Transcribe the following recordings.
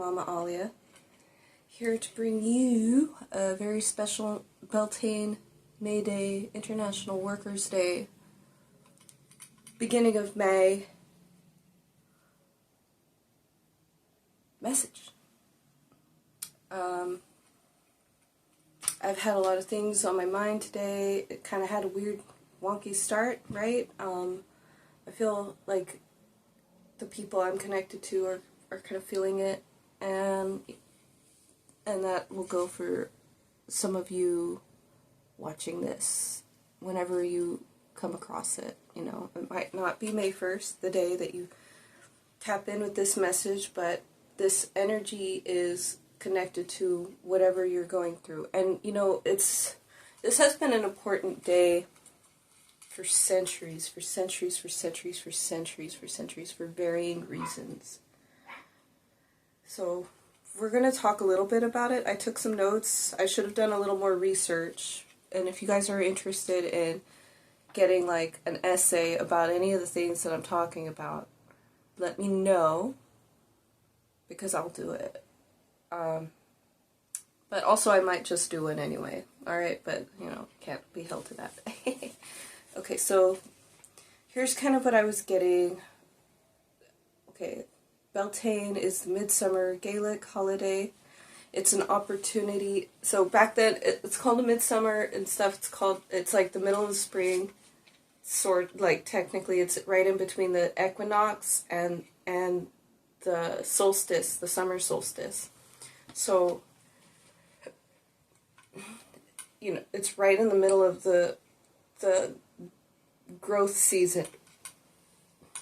Mama Alia, here to bring you a very special Beltane May Day, International Workers' Day, beginning of May message. I've had a lot of things on my mind today. It kind of had a weird, wonky start, right? I feel like the people I'm connected to are kind of feeling it, and that will go for some of you watching this whenever you come across it. You know, it might not be May 1st, the day that you tap in with this message, but this energy is connected to whatever you're going through. And you know, this has been an important day for centuries, for varying reasons. So we're going to talk a little bit about it. I took some notes. I should have done a little more research. And if you guys are interested in getting like an essay about any of the things that I'm talking about, let me know, because I'll do it. But also I might just do it anyway. Alright, but you know, can't be held to that. Okay, so here's kind of what I was getting. Okay, Beltane is the midsummer Gaelic holiday. It's an opportunity. So back then, it's called a midsummer and stuff. It's like the middle of the spring. Like technically, it's right in between the equinox and the solstice, the summer solstice. So, you know, it's right in the middle of the growth season.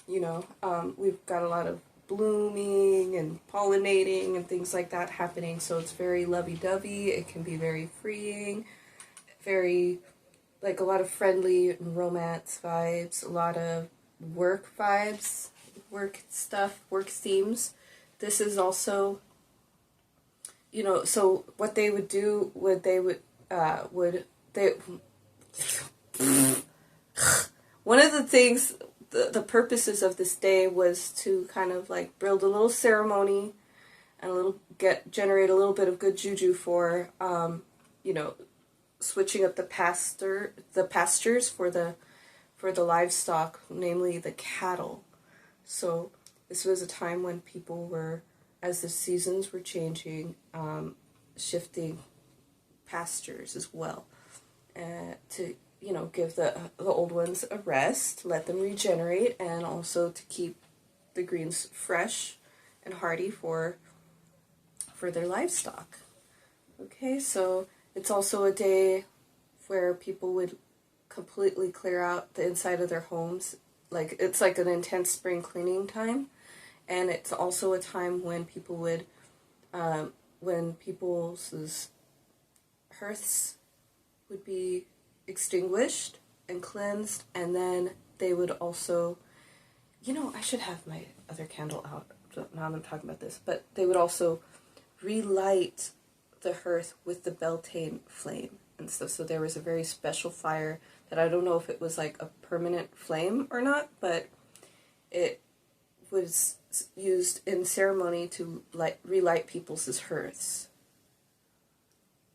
You know, we've got a lot of blooming and pollinating and things like that happening, so it's very lovey-dovey. It can be very freeing, very, like, a lot of friendly romance vibes, a lot of work vibes, work stuff, work themes. This is also, you know, so what they would do, one of the things, the purposes of this day was to kind of like build a little ceremony and generate a little bit of good juju for, you know, switching up the pastures for the livestock, namely the cattle. So this was a time when people were, as the seasons were changing, shifting pastures as well, to, you know, give the old ones a rest, let them regenerate, and also to keep the greens fresh and hardy for their livestock. Okay, so it's also a day where people would completely clear out the inside of their homes. Like, it's like an intense spring cleaning time, and it's also a time when people would, when people's hearths would be extinguished and cleansed, and then they would also, you know, I should have my other candle out now that I'm talking about this, but they would also relight the hearth with the Beltane flame and stuff. So there was a very special fire that I don't know if it was like a permanent flame or not, but it was used in ceremony to relight people's hearths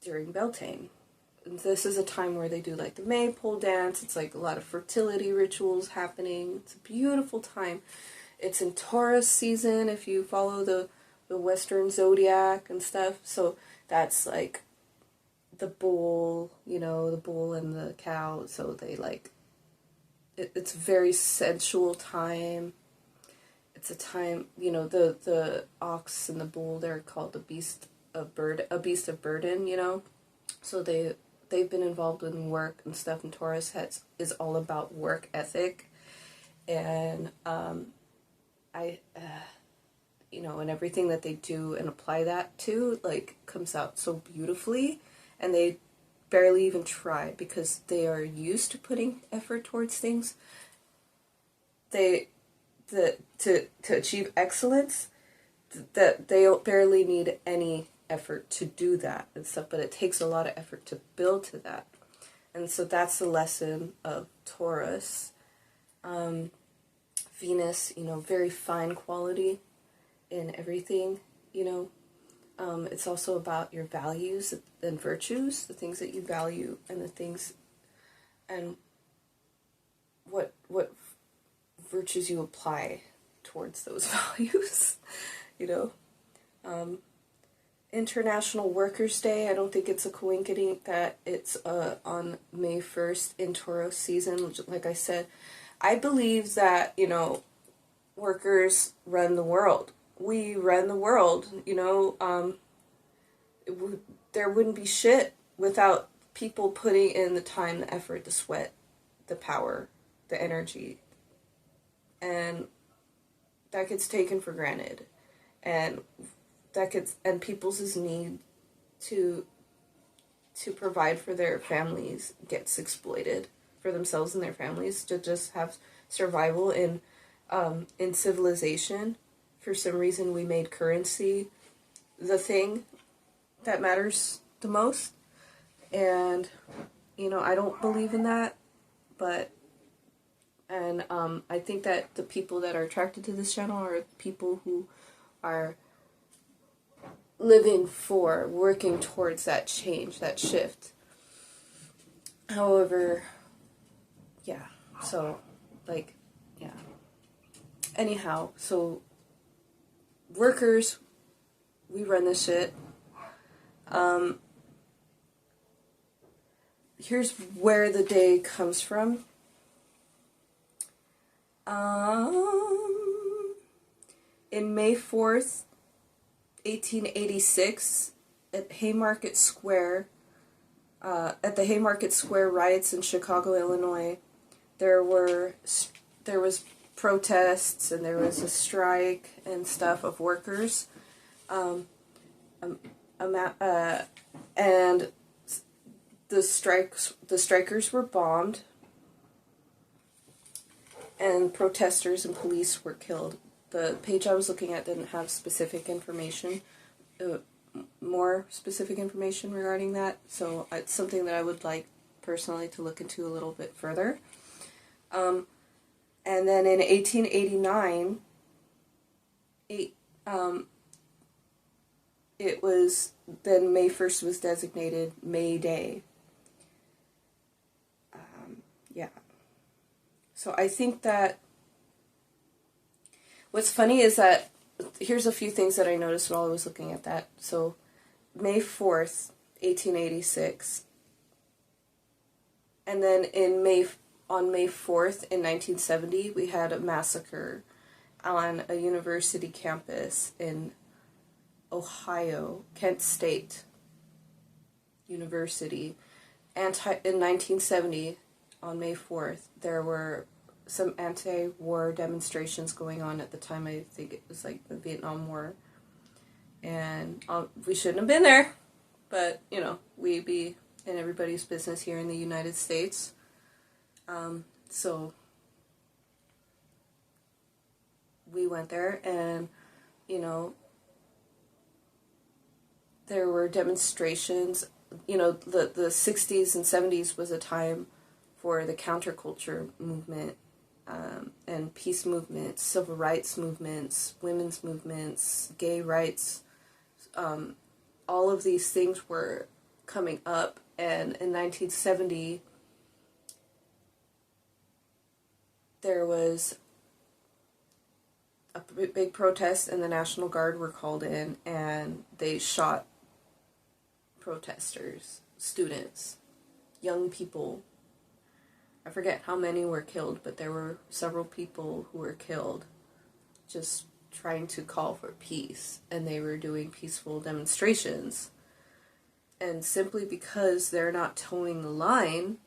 during Beltane. This is a time where they do like the maypole dance. It's like a lot of fertility rituals happening. It's a beautiful time. It's in Taurus season if you follow the Western zodiac and stuff. So that's like the bull, you know, the bull and the cow. So they like, it's a very sensual time. It's a time, you know, the ox and the bull, they're called a beast of burden, you know. So they've been involved in work and stuff, and Taurus is all about work ethic, and you know, and everything that they do and apply that to, like, comes out so beautifully, and they barely even try because they are used to putting effort towards things. To achieve excellence, that they barely need any effort to do that and stuff, but it takes a lot of effort to build to that. And so that's the lesson of Taurus. Venus, you know, very fine quality in everything, you know, It's also about your values and virtues, the things that you value, and the things, and what virtues you apply towards those values, you know. International Workers' Day, I don't think it's a coincidence that it's on May 1st in Taurus season. Like I said, I believe that, you know, workers run the world. We run the world, you know. There wouldn't be shit without people putting in the time, the effort, the sweat, the power, the energy. And that gets taken for granted. And people's need to provide for their families gets exploited, for themselves and their families, to just have survival in civilization. For some reason, we made currency the thing that matters the most, and you know, I don't believe in that, but I think that the people that are attracted to this channel are people who are working towards that change, that shift. However, yeah, so, like, yeah. Anyhow, so, workers, we run this shit. Here's where the day comes from. In May 4th, 1886, at the Haymarket Square riots in Chicago, Illinois, there was protests and there was a strike and stuff of workers, and the strikers were bombed, and protesters and police were killed. The page I was looking at didn't have specific information, more specific information regarding that, so it's something that I would like personally to look into a little bit further. And then in 1889, it was, then May 1st was designated May Day. Yeah. So I think that what's funny is that, here's a few things that I noticed while I was looking at that. So, May 4th, 1886, and then on May 4th in 1970, we had a massacre on a university campus in Ohio, Kent State University. In 1970, on May 4th, there were some anti-war demonstrations going on at the time. I think it was like the Vietnam War, and we shouldn't have been there, but you know, we be in everybody's business here in the United States. So we went there, and you know, there were demonstrations. You know, the 60s and 70s was a time for the counterculture movement, and peace movements, civil rights movements, women's movements, gay rights. All of these things were coming up, and in 1970, there was a big protest, and the National Guard were called in, and they shot protesters, students, young people. I forget how many were killed, but there were several people who were killed just trying to call for peace, and they were doing peaceful demonstrations. And simply because they're not towing the line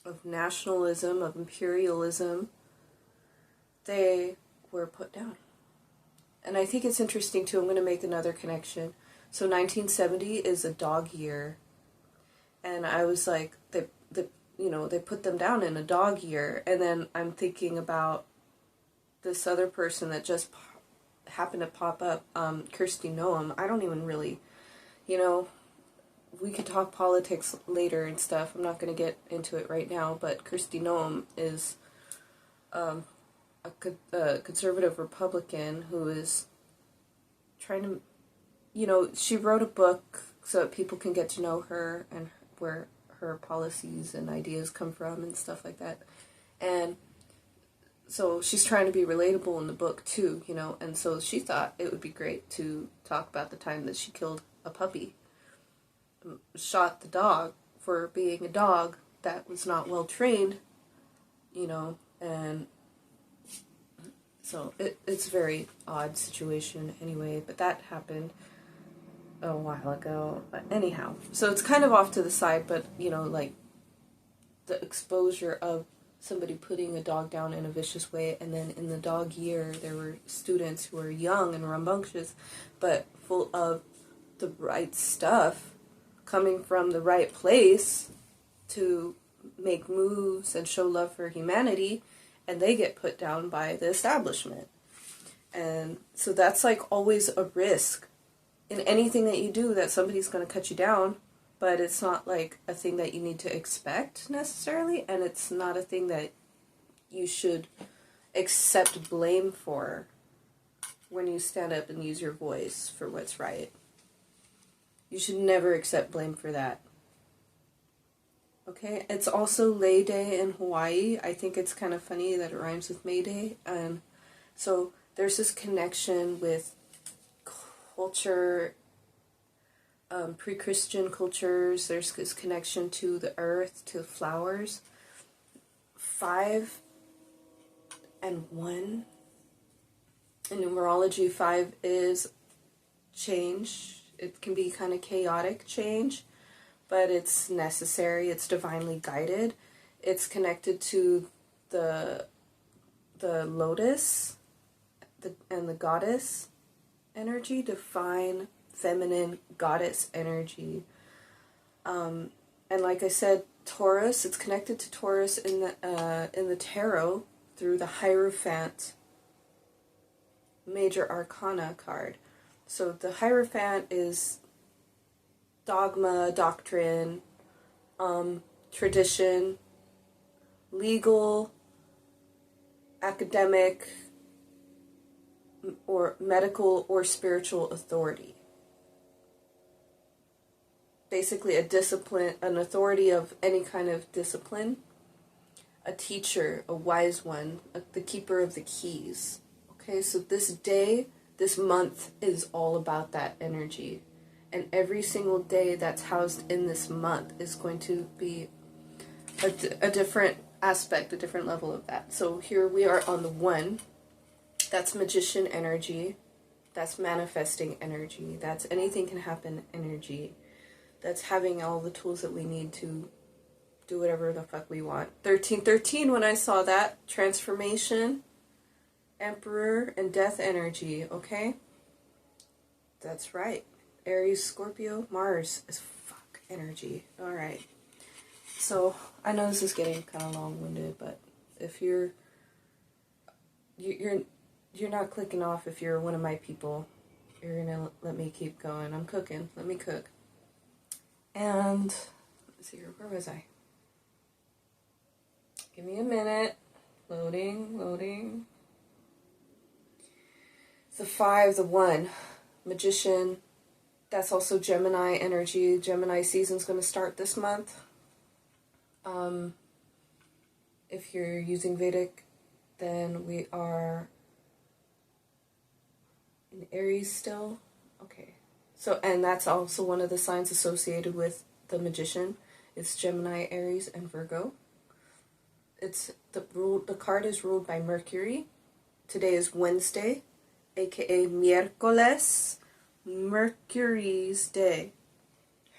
of nationalism, of imperialism, they were put down. And I think it's interesting too, I'm going to make another connection. So 1970 is a dog year, and I was like, they put them down in a dog year, and then I'm thinking about this other person that just happened to pop up, Kirsty Noam. I don't even really, you know, we could talk politics later and stuff. I'm not going to get into it right now, but Kirsty Noam is a conservative Republican who is trying to you know, she wrote a book so that people can get to know her and where her policies and ideas come from and stuff like that. And so she's trying to be relatable in the book too, you know, and so she thought it would be great to talk about the time that she killed a puppy, shot the dog for being a dog that was not well trained, you know, and so it's a very odd situation anyway, but that happened a while ago. But anyhow, so it's kind of off to the side, but, you know, like, the exposure of somebody putting a dog down in a vicious way, and then in the dog year, there were students who were young and rambunctious, but full of the right stuff, coming from the right place to make moves and show love for humanity, and they get put down by the establishment. And so that's like always a risk in anything that you do, that somebody's going to cut you down, but it's not like a thing that you need to expect necessarily, and it's not a thing that you should accept blame for when you stand up and use your voice for what's right. You should never accept blame for that. Okay, it's also Lay Day in Hawaii. I think it's kind of funny that it rhymes with May Day. And so there's this connection with culture, pre-Christian cultures. There's this connection to the earth, to flowers. 5 and 1. In numerology, 5 is change. It can be kind of chaotic change, but it's necessary. It's divinely guided. It's connected to the lotus and the goddess energy, divine feminine goddess energy. And like I said, Taurus. It's connected to Taurus in the tarot through the Hierophant Major Arcana card. So the Hierophant is dogma, doctrine, tradition, legal, academic, or medical or spiritual authority. Basically a discipline, an authority of any kind of discipline, a teacher, a wise one, the keeper of the keys. Okay, so this day, this month is all about that energy. And every single day that's housed in this month is going to be a different aspect, a different level of that. So here we are on the 1. That's magician energy. That's manifesting energy. That's anything can happen energy. That's having all the tools that we need to do whatever the fuck we want. 1313, when I saw that, transformation, Emperor, and death energy, okay? That's right. Aries, Scorpio, Mars is fuck energy. Alright. So, I know this is getting kind of long-winded, but if you're not clicking off if you're one of my people, you're gonna let me keep going. I'm cooking. Let me cook. And, let's see here, where was I? Give me a minute. Loading. The 5, the 1, magician. That's also Gemini energy. Gemini season's going to start this month. If you're using Vedic, then we are in Aries still. Okay. So, and that's also one of the signs associated with the magician. It's Gemini, Aries, and Virgo. It's the card is ruled by Mercury. Today is Wednesday, aka miércoles, Mercury's day.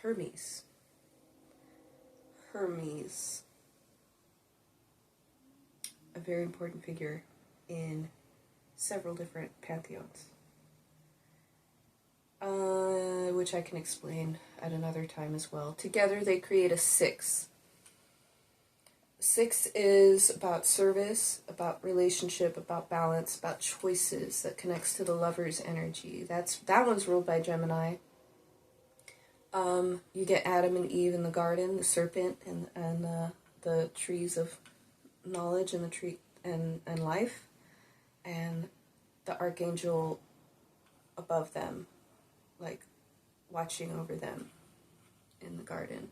Hermes. A very important figure in several different pantheons. Which I can explain at another time as well. Together they create a 6. 6 is about service, about relationship, about balance, about choices, that connects to the lover's energy. That one's ruled by Gemini. You get Adam and Eve in the garden, the serpent, and the trees of knowledge and the tree and life, and the archangel above them, like watching over them in the garden.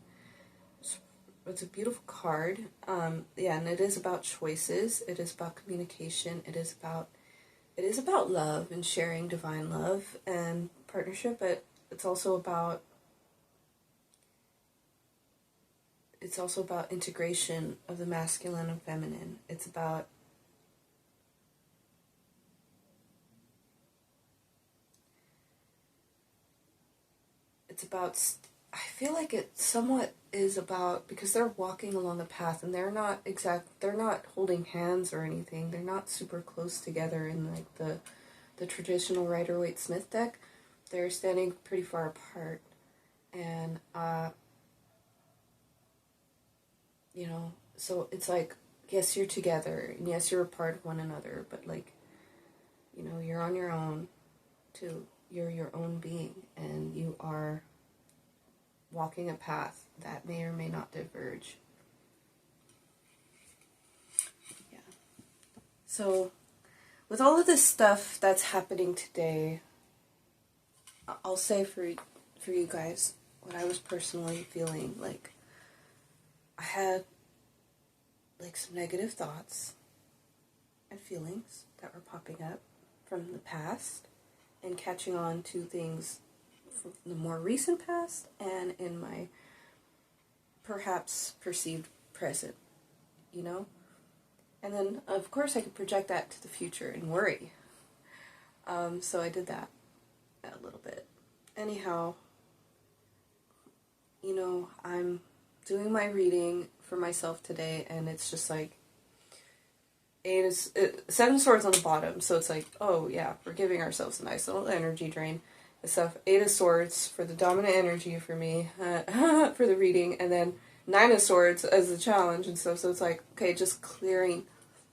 It's a beautiful card. Yeah, and it is about choices. It is about communication. It is about love and sharing divine love and partnership, but it's also about integration of the masculine and feminine. It's about I feel like it somewhat is about, because they're walking along the path and they're not holding hands or anything. They're not super close together in like the traditional Rider-Waite-Smith deck. They're standing pretty far apart, and you know, so it's like, yes, you're together, and yes, you're a part of one another, but like, you know, you're on your own too. You're your own being, and you are walking a path that may or may not diverge. Yeah. So, with all of this stuff that's happening today, I'll say for you guys what I was personally feeling. Like, I had like some negative thoughts and feelings that were popping up from the past and catching on to things from the more recent past and in my perhaps perceived present, you know? And then, of course, I could project that to the future and worry. So I did that a little bit. Anyhow, you know, I'm doing my reading for myself today, and it's just like, Seven Swords on the bottom, so it's like, oh yeah, we're giving ourselves a nice little energy drain. The stuff, Eight of Swords for the dominant energy for me, for the reading, and then Nine of Swords as the challenge and stuff, so it's like, okay, just clearing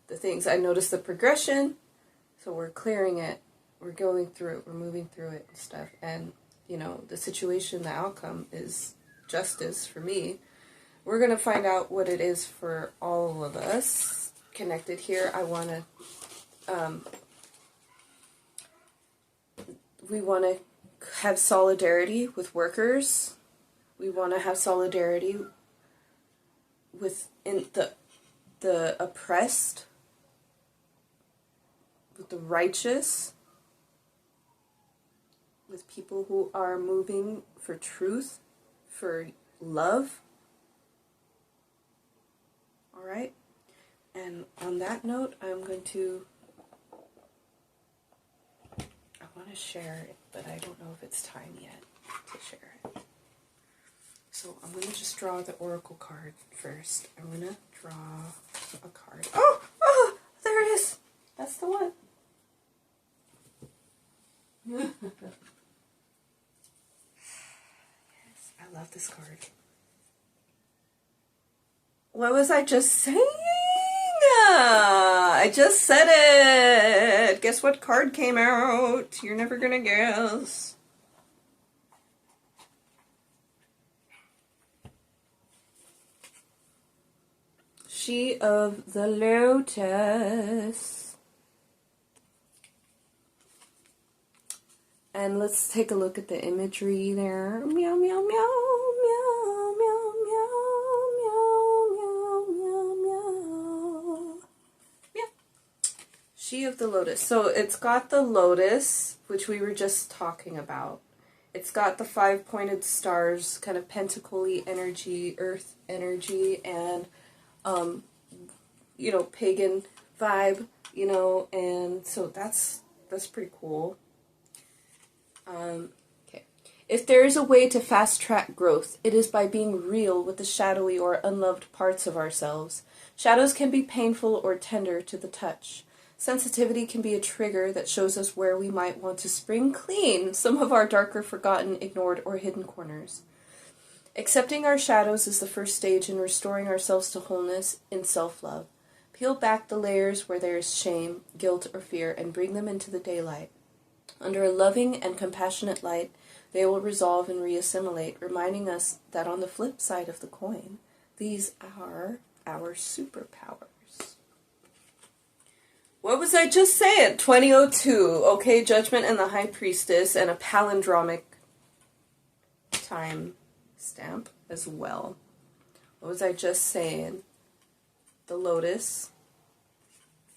the things. I noticed the progression, so we're clearing it, we're going through it, we're moving through it and stuff, and, you know, the situation, the outcome is justice for me. We're going to find out what it is for all of us connected here. We want to have solidarity with workers. We want to have solidarity with the oppressed, with the righteous, with people who are moving for truth, for love. All right? And on that note, I want to share it, but I don't know if it's time yet to share it. So I'm going to just draw the oracle card first. I'm going to draw a card. Oh, there it is. That's the one. Yes, I love this card. What was I just saying? I just said it. Guess what card came out? You're never gonna guess. She of the Lotus. And let's take a look at the imagery there. Meow, meow, meow, meow, meow, meow, meow, meow, meow, meow. Yeah. She of the Lotus. So it's got the lotus, which we were just talking about. It's got the 5 pointed stars, kind of pentacle-y energy, earth energy, and you know, pagan vibe, you know, and so that's pretty cool. Okay. If there is a way to fast-track growth, it is by being real with the shadowy or unloved parts of ourselves. Shadows can be painful or tender to the touch. Sensitivity can be a trigger that shows us where we might want to spring clean some of our darker, forgotten, ignored, or hidden corners. Accepting our shadows is the first stage in restoring ourselves to wholeness in self-love. Peel back the layers where there is shame, guilt, or fear, and bring them into the daylight. Under a loving and compassionate light, they will resolve and reassimilate, reminding us that on the flip side of the coin, these are our superpowers. What was I just saying? 2002. Okay, Judgment and the High Priestess, and a palindromic time stamp as well. What was I just saying? The lotus.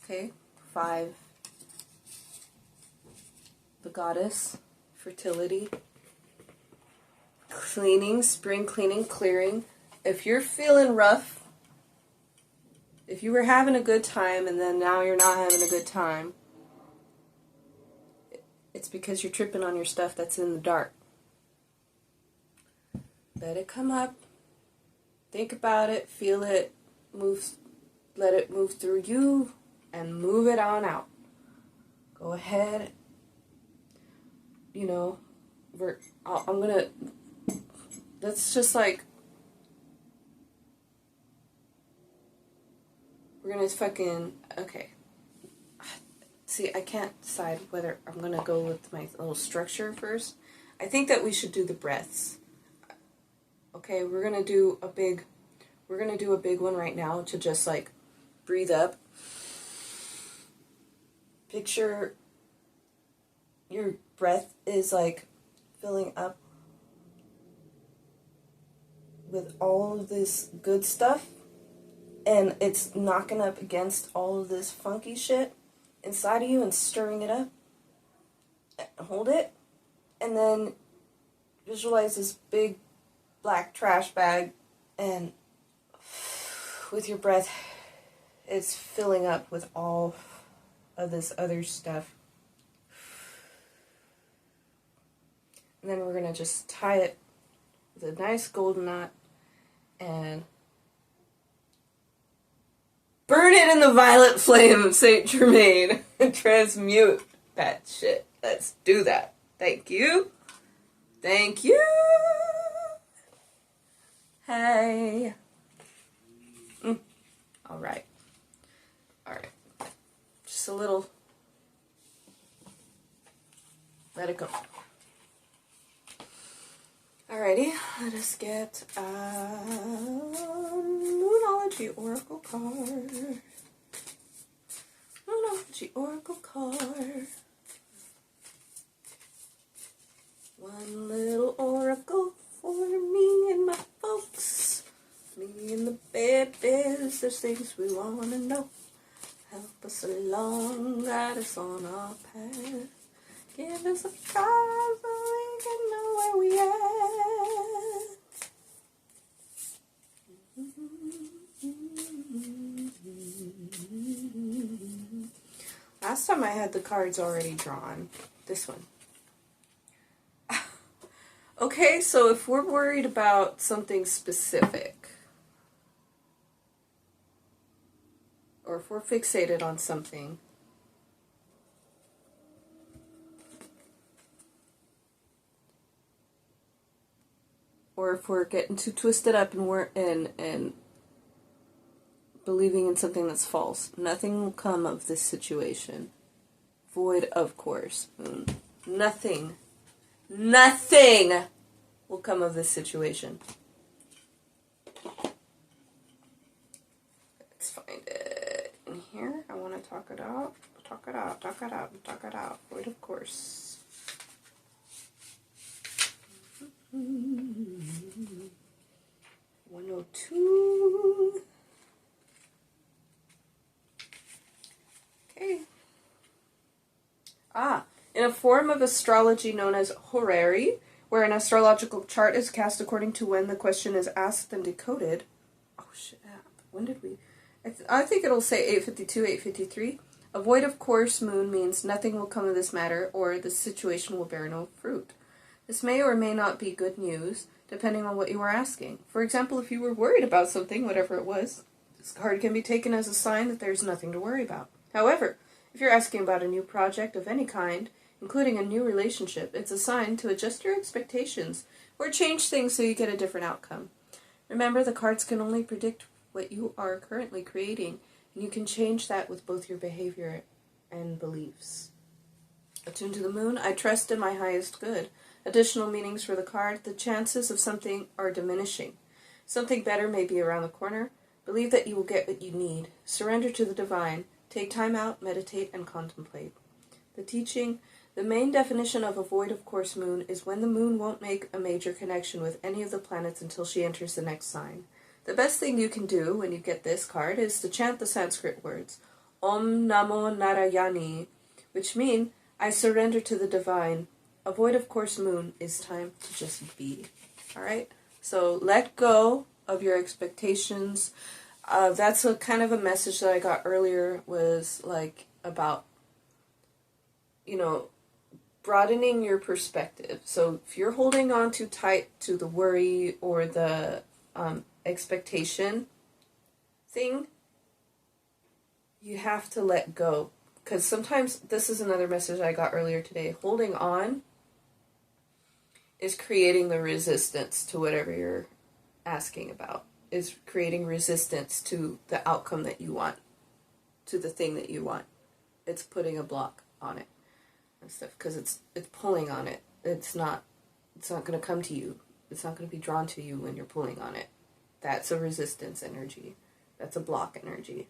Okay, 5. The goddess, fertility, cleaning, spring cleaning, clearing. If you're feeling rough, if you were having a good time and then now you're not having a good time, it's because you're tripping on your stuff that's in the dark. Let it come up. Think about it, feel it, let it move through you, and move it on out. Go ahead. You know, that's just like, we're gonna fucking, okay. See, I can't decide whether I'm gonna go with my little structure first. I think that we should do the breaths. Okay, we're gonna do a big one right now to just like breathe up. Picture your breath is like filling up with all of this good stuff, and it's knocking up against all of this funky shit inside of you and stirring it up. Hold it, and then visualize this big black trash bag, and with your breath, it's filling up with all of this other stuff. And then we're going to just tie it with a nice golden knot and burn it in the violet flame of Saint Germain and transmute that shit. Let's do that. Thank you. Thank you. Hey. All right. Just a little. Let it go. Alrighty, let us get a Moonology Oracle card. Moonology Oracle card. One little oracle for me and my folks. Me and the babies, there's things we want to know. Help us along, guide us on our path. Give us a card so we can know where we at. Last time I had the cards already drawn. This one. Okay, so if we're worried about something specific, or if we're fixated on something, or if we're getting too twisted up and we're and believing in something that's false, nothing will come of this situation. Void of course. Nothing will come of this situation. Let's find it in here. I want to talk it out. Talk it out. Void of course. 102. Okay. In a form of astrology known as horary, where an astrological chart is cast according to when the question is asked and decoded. Oh shit! When did we? I think it'll say 852, 853. A void of course moon means nothing will come of this matter, or the situation will bear no fruit. This may or may not be good news, depending on what you are asking. For example, if you were worried about something, whatever it was, this card can be taken as a sign that there's nothing to worry about. However, if you're asking about a new project of any kind, including a new relationship, it's a sign to adjust your expectations or change things so you get a different outcome. Remember, the cards can only predict what you are currently creating, and you can change that with both your behavior and beliefs. Attuned to the moon, I trust in my highest good. Additional meanings for the card: the chances of something are diminishing. Something better may be around the corner. Believe that you will get what you need. Surrender to the divine. Take time out, meditate, and contemplate. The teaching: The main definition of a void of course moon is when the moon won't make a major connection with any of the planets until she enters the next sign. The best thing you can do when you get this card is to chant the Sanskrit words, Om Namo Narayani, which mean, I surrender to the divine. A void of course moon is time to just be. Alright? So let go of your expectations. That's a kind of a message that I got earlier, was like about, you know, broadening your perspective. So if you're holding on too tight to the worry or the expectation thing, you have to let go. Because sometimes, this is another message I got earlier today, holding on is creating the resistance to whatever you're asking about, is creating resistance to the outcome that you want, to the thing that you want. It's putting a block on it and stuff, because it's pulling on it. It's not going to come to you. It's not going to be drawn to you when you're pulling on it. That's a resistance energy. That's a block energy.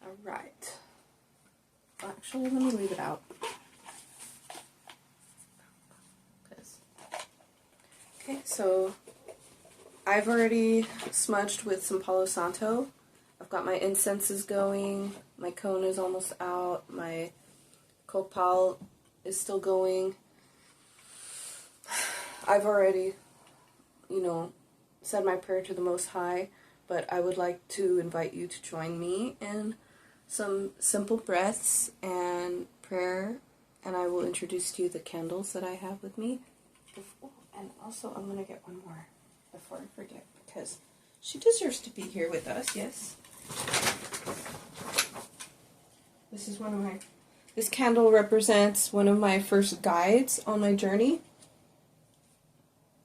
Alright. Actually, let me leave it out. Okay, so I've already smudged with some Palo Santo. I've got my incenses going. My cone is almost out. My copal is still going. I've already, said my prayer to the Most High, but I would like to invite you to join me in some simple breaths and prayer, and I will introduce to you the candles that I have with me. And also, I'm going to get one more before I forget, because she deserves to be here with us, yes? This candle represents one of my first guides on my journey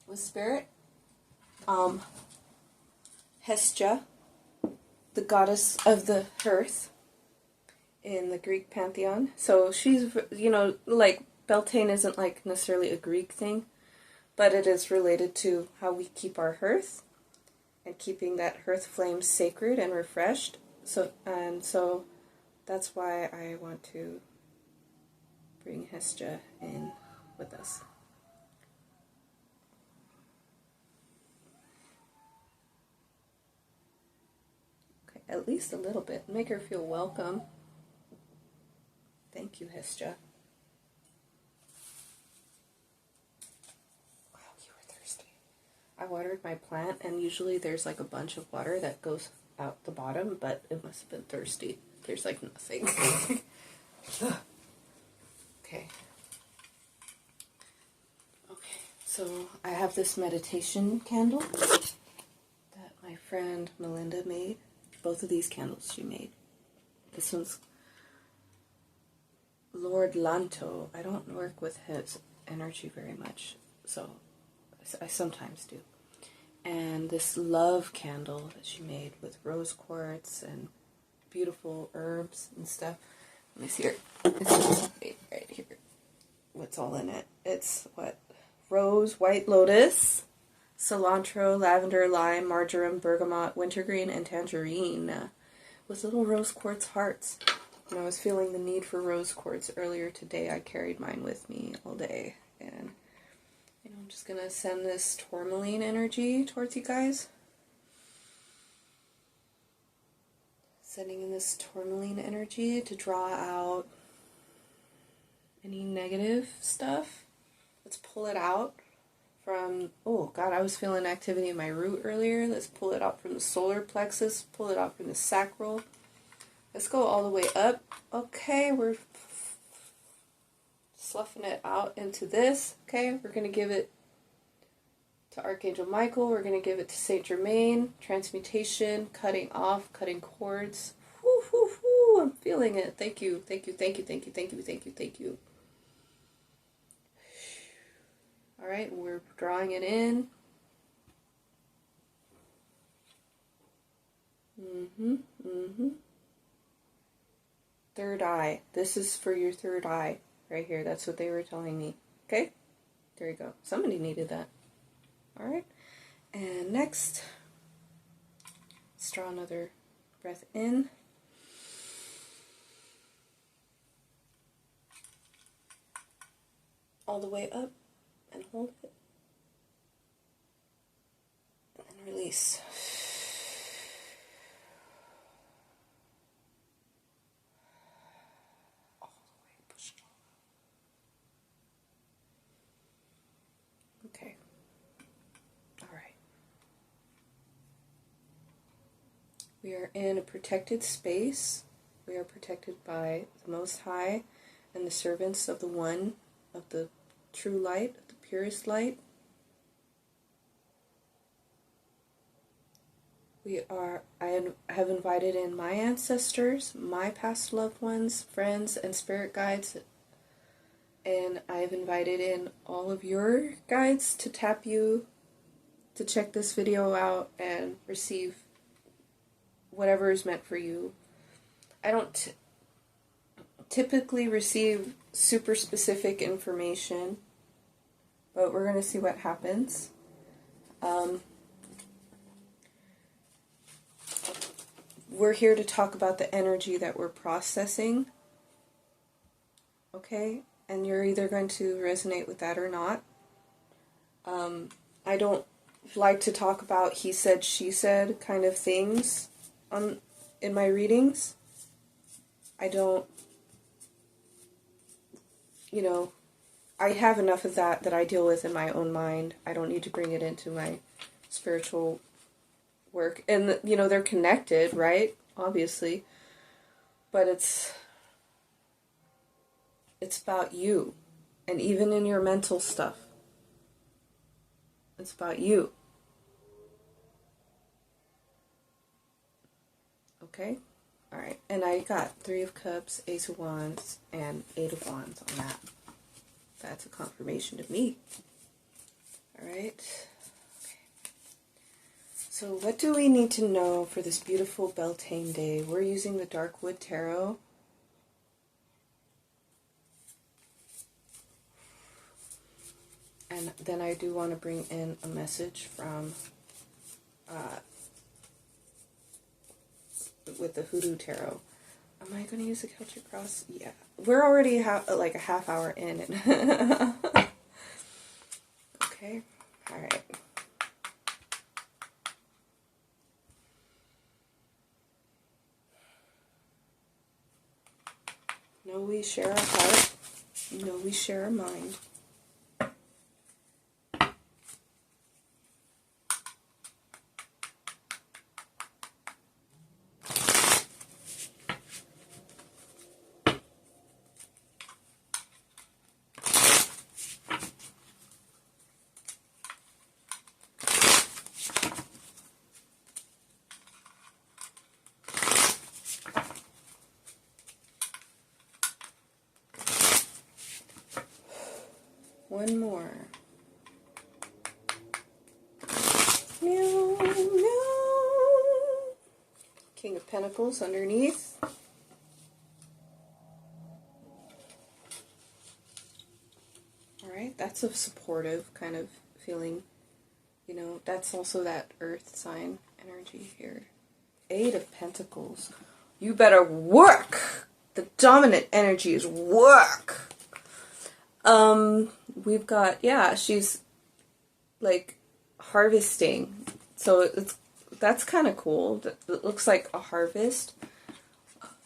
with Spirit. Hestia, the goddess of the hearth in the Greek pantheon. So she's, like, Beltane isn't like necessarily a Greek thing, but it is related to how we keep our hearth and keeping that hearth flame sacred and refreshed. So that's why I want to bring Hestia in with us. Okay, at least a little bit. Make her feel welcome. Thank you, Hestia. I watered my plant, and usually there's like a bunch of water that goes out the bottom, but it must have been thirsty. There's like nothing. Okay. Okay, so I have this meditation candle that my friend Melinda made. Both of these candles she made. This one's Lord Lanto. I don't work with his energy very much, so I sometimes do. And this love candle that she made with rose quartz and beautiful herbs and stuff. Let me see here. It's right here. What's all in it? It's rose, white lotus, cilantro, lavender, lime, marjoram, bergamot, wintergreen, and tangerine with little rose quartz hearts. When I was feeling the need for rose quartz earlier today, I carried mine with me all day, and I'm just going to send this tourmaline energy towards you guys. Sending in this tourmaline energy to draw out any negative stuff. Let's pull it out from, oh God, I was feeling activity in my root earlier. Let's pull it out from the solar plexus, pull it out from the sacral. Let's go all the way up. Okay, we're sloughing it out into this. Okay, we're going to give it to Archangel Michael. We're going to give it to Saint Germain. Transmutation, cutting off, cutting cords. Whoo, whoo, whoo. I'm feeling it. Thank you, thank you, thank you, thank you, thank you, thank you, thank you. All right, we're drawing it in. Third eye. This is for your third eye. Right here. That's what they were telling me. Okay? There you go. Somebody needed that. Alright, and next, let's draw another breath in. All the way up and hold it. And then release. All the way, push it all out. Okay. Alright. We are in a protected space. We are protected by the Most High and the servants of the One, of the true light, the purest light. I have invited in my ancestors, my past loved ones, friends, and spirit guides, and I have invited in all of your guides to tap you, to check this video out and receive whatever is meant for you. I don't typically receive super specific information, but we're going to see what happens. We're here to talk about the energy that we're processing, okay? And you're either going to resonate with that or not. I don't like to talk about he said, she said kind of things in my readings. I don't, you know, I have enough of that I deal with in my own mind. I don't need to bring it into my spiritual work. And, you know, they're connected, right? Obviously. But it's about you. And even in your mental stuff, it's about you. Okay? Alright. And I got 3 of Cups, Ace of Wands, and 8 of Wands on that. That's a confirmation to me. Alright. Okay. So what do we need to know for this beautiful Beltane day? We're using the Darkwood Tarot. And then I do want to bring in a message from with the Hoodoo Tarot. Am I going to use the Celtic Cross? Yeah. We're already like a half hour in. Okay. Alright. Know we share our heart. Know we share our mind. One more. Meow, meow. King of Pentacles underneath. Alright, that's a supportive kind of feeling. You know, that's also that earth sign energy here. 8 of Pentacles. You better work! The dominant energy is work! We've got, yeah, she's like harvesting. So that's kind of cool. It looks like a harvest.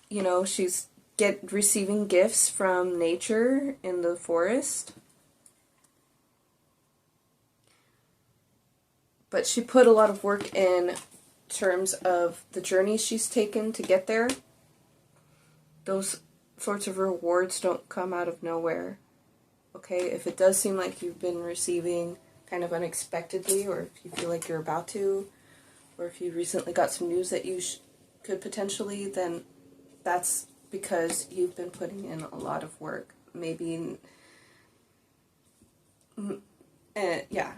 You know, she's receiving gifts from nature in the forest. But she put a lot of work in terms of the journey she's taken to get there. Those sorts of rewards don't come out of nowhere. Okay, if it does seem like you've been receiving kind of unexpectedly, or if you feel like you're about to, or if you recently got some news that you could potentially, then that's because you've been putting in a lot of work. Maybe, yeah.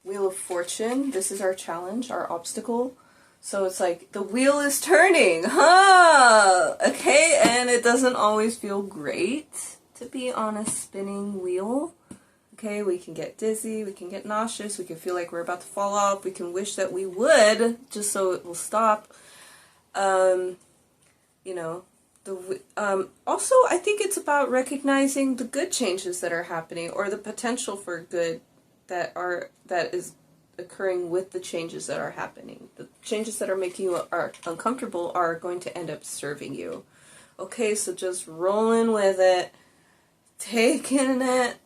Wheel of Fortune, this is our challenge, our obstacle. So it's like, the wheel is turning, huh? Okay, and it doesn't always feel great to be on a spinning wheel. Okay, we can get dizzy, we can get nauseous, we can feel like we're about to fall off, we can wish that we would, just so it will stop. You know, also I think it's about recognizing the good changes that are happening, or the potential for good that is occurring with the changes that are happening. The changes that are making you uncomfortable are going to end up serving you. Okay, so just rolling with it, taking it.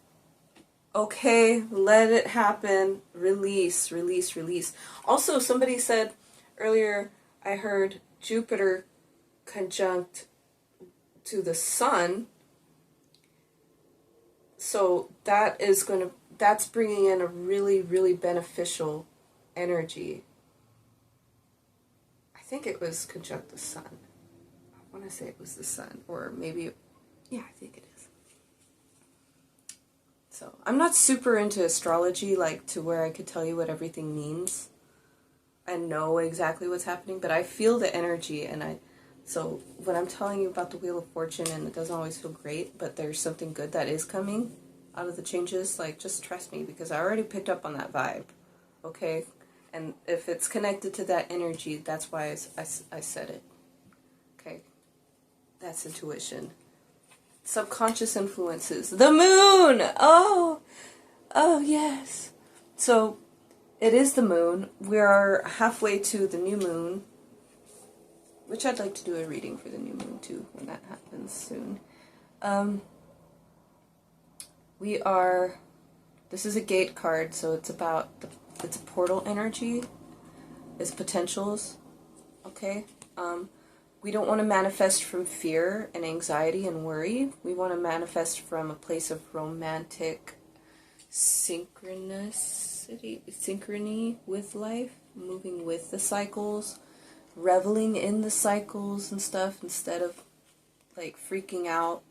Okay, let it happen. Release, release, release. Also, somebody said earlier, I heard Jupiter conjunct to the sun. So that's bringing in a really, really beneficial energy. I think it was conjunct the sun. I want to say it was the sun, or maybe, yeah, I think it is. So, I'm not super into astrology, like, to where I could tell you what everything means and know exactly what's happening, but I feel the energy, so when I'm telling you about the Wheel of Fortune, and it doesn't always feel great, but there's something good that is coming out of the changes, like, just trust me, because I already picked up on that vibe, okay? And if it's connected to that energy, that's why I said it, okay? That's intuition. Subconscious influences. The moon! Oh, yes. So, it is the moon. We are halfway to the new moon, which I'd like to do a reading for the new moon, too, when that happens soon. This is a gate card, so it's about, it's a portal energy. It's potentials, okay? We don't want to manifest from fear and anxiety and worry. We want to manifest from a place of romantic synchrony with life, moving with the cycles, reveling in the cycles and stuff, instead of like freaking out.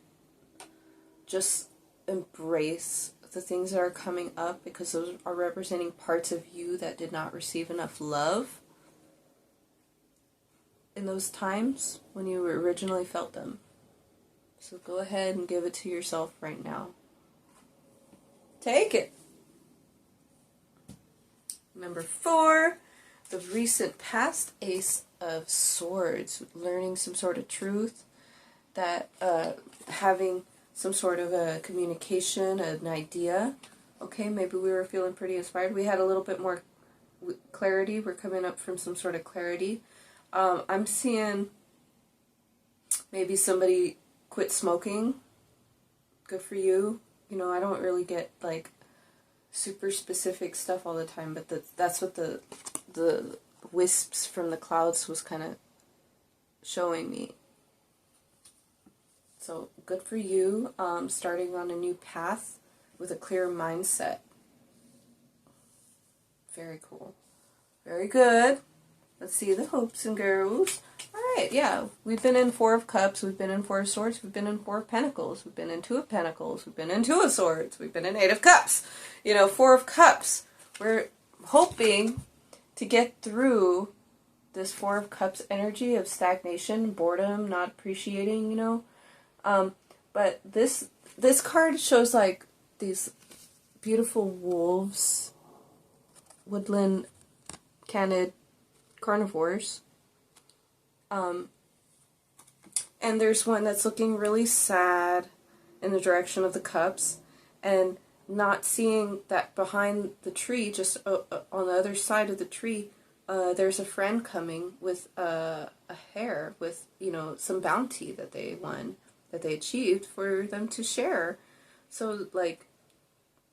Just embrace the things that are coming up, because those are representing parts of you that did not receive enough love in those times when you originally felt them. So go ahead and give it to yourself right now. Take it. Number 4, the recent past Ace of Swords, learning some sort of truth, that having some sort of a communication, an idea. Okay, maybe we were feeling pretty inspired. We had a little bit more clarity. We're coming up from some sort of clarity. I'm seeing maybe somebody quit smoking. Good for you. You know, I don't really get like super specific stuff all the time, but that's what the wisps from the clouds was kind of showing me. So good for you, starting on a new path with a clear mindset. Very cool. Very good. Let's see the hopes and girls. Alright, yeah. We've been in 4 of Cups, we've been in 4 of Swords, we've been in 4 of Pentacles, we've been in 2 of Pentacles, we've been in 2 of Swords, we've been in 8 of Cups. You know, 4 of Cups. We're hoping to get through this 4 of Cups energy of stagnation, boredom, not appreciating, you know. But this card shows like these beautiful wolves, woodland canid carnivores. And there's one that's looking really sad in the direction of the cups, and not seeing that behind the tree, just on the other side of the tree, there's a friend coming with a hare with, you know, some bounty that they won, that they achieved for them to share. So, like,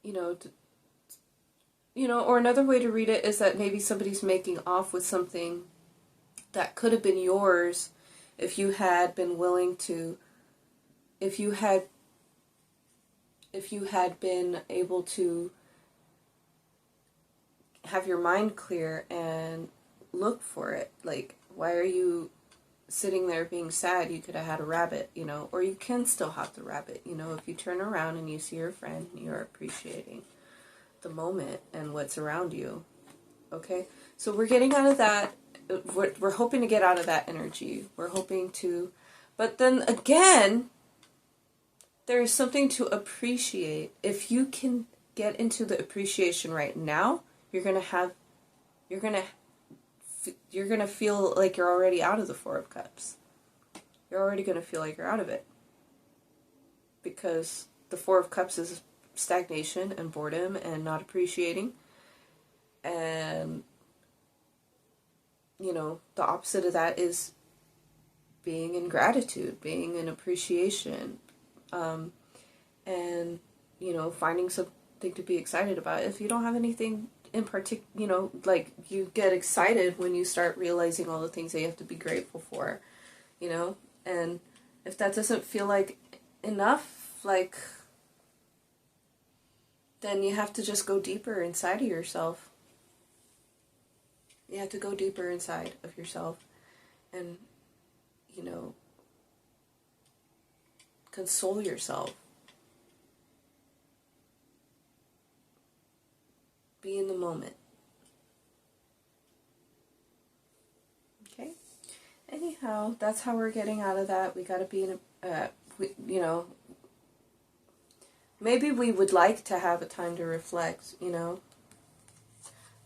you know, or another way to read it is that maybe somebody's making off with something that could have been yours if you had been willing to, if you had been able to have your mind clear and look for it. Like, why are you sitting there being sad? You could have had a rabbit, you know, or you can still have the rabbit, you know, if you turn around and you see your friend, you're appreciating the moment and what's around you. Okay, so we're getting out of that. We're hoping to get out of that energy. We're hoping to, but then again, there is something to appreciate. If you can get into the appreciation right now, you're gonna feel like you're already out of the Four of Cups. You're already gonna feel like you're out of it. Because the Four of Cups is stagnation and boredom and not appreciating. And, you know, the opposite of that is being in gratitude, being in appreciation, and, you know, finding something to be excited about. If you don't have anything in particular, you know, like, you get excited when you start realizing all the things that you have to be grateful for, you know, and if that doesn't feel like enough, like, then you have to just go deeper inside of yourself. You have to go deeper inside of yourself and, you know, console yourself. Be in the moment. Okay? Anyhow, that's how we're getting out of that. We gotta be in a, you know, maybe we would like to have a time to reflect, you know.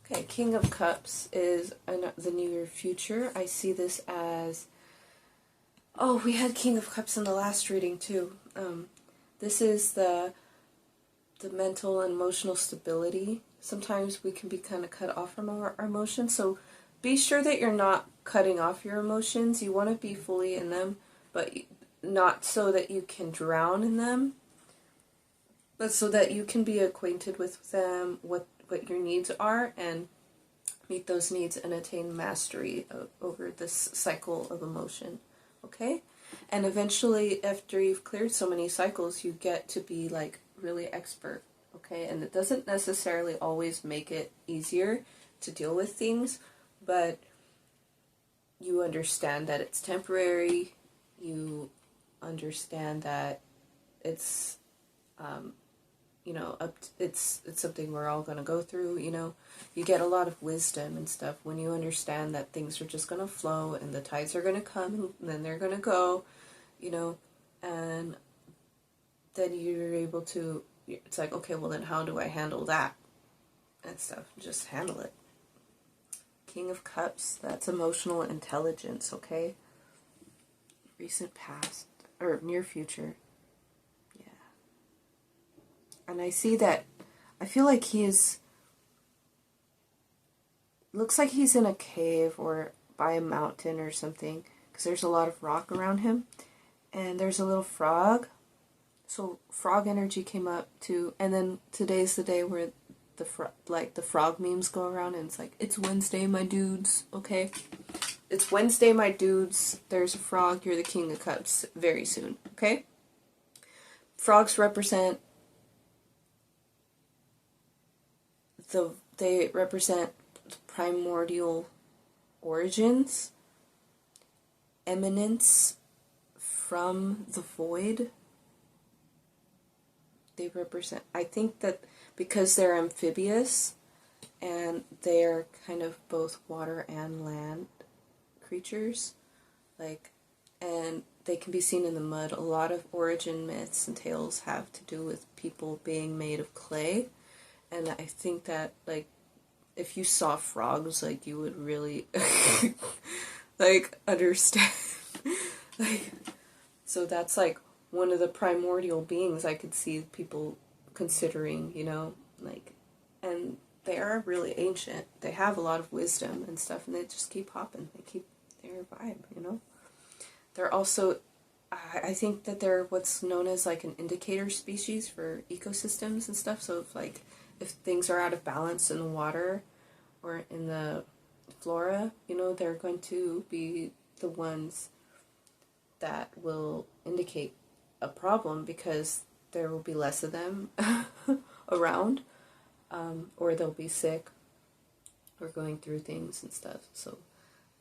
Okay, King of Cups is the near future. I see this as... Oh, we had King of Cups in the last reading, too. This is the mental and emotional stability. Sometimes we can be kind of cut off from our emotions, so be sure that you're not cutting off your emotions. You want to be fully in them, but not so that you can drown in them, but so that you can be acquainted with them, what your needs are, and meet those needs and attain mastery over this cycle of emotion. Okay? And eventually, after you've cleared so many cycles, you get to be, like, really expert. Okay? And it doesn't necessarily always make it easier to deal with things, but you understand that it's temporary. You understand that it's, you know, it's something we're all going to go through, you know. You get a lot of wisdom and stuff when you understand that things are just going to flow and the tides are going to come and then they're going to go, you know, and then you're able to, it's like, okay, well then how do I handle that and stuff? Just handle it. King of Cups, that's emotional intelligence, okay? Recent past, or near future. And I see that, I feel like he is, looks like he's in a cave or by a mountain or something, because there's a lot of rock around him, and there's a little frog, so frog energy came up too, and then today's the day where the frog memes go around, and it's like, it's Wednesday, my dudes, okay? It's Wednesday, my dudes, there's a frog, you're the King of Cups, very soon, okay? Frogs represent they represent primordial origins, eminence from the void. They represent, I think that because they're amphibious and they're kind of both water and land creatures, like, and they can be seen in the mud. A lot of origin myths and tales have to do with people being made of clay. And I think that, like, if you saw frogs, like, you would really, like, understand. Like, so that's, like, one of the primordial beings I could see people considering, you know, like, and they are really ancient. They have a lot of wisdom and stuff, and they just keep hopping. They keep their vibe, you know. They're also, I think that they're what's known as, like, an indicator species for ecosystems and stuff, so if, like, if things are out of balance in the water or in the flora, you know, they're going to be the ones that will indicate a problem because there will be less of them around, or they'll be sick or going through things and stuff. So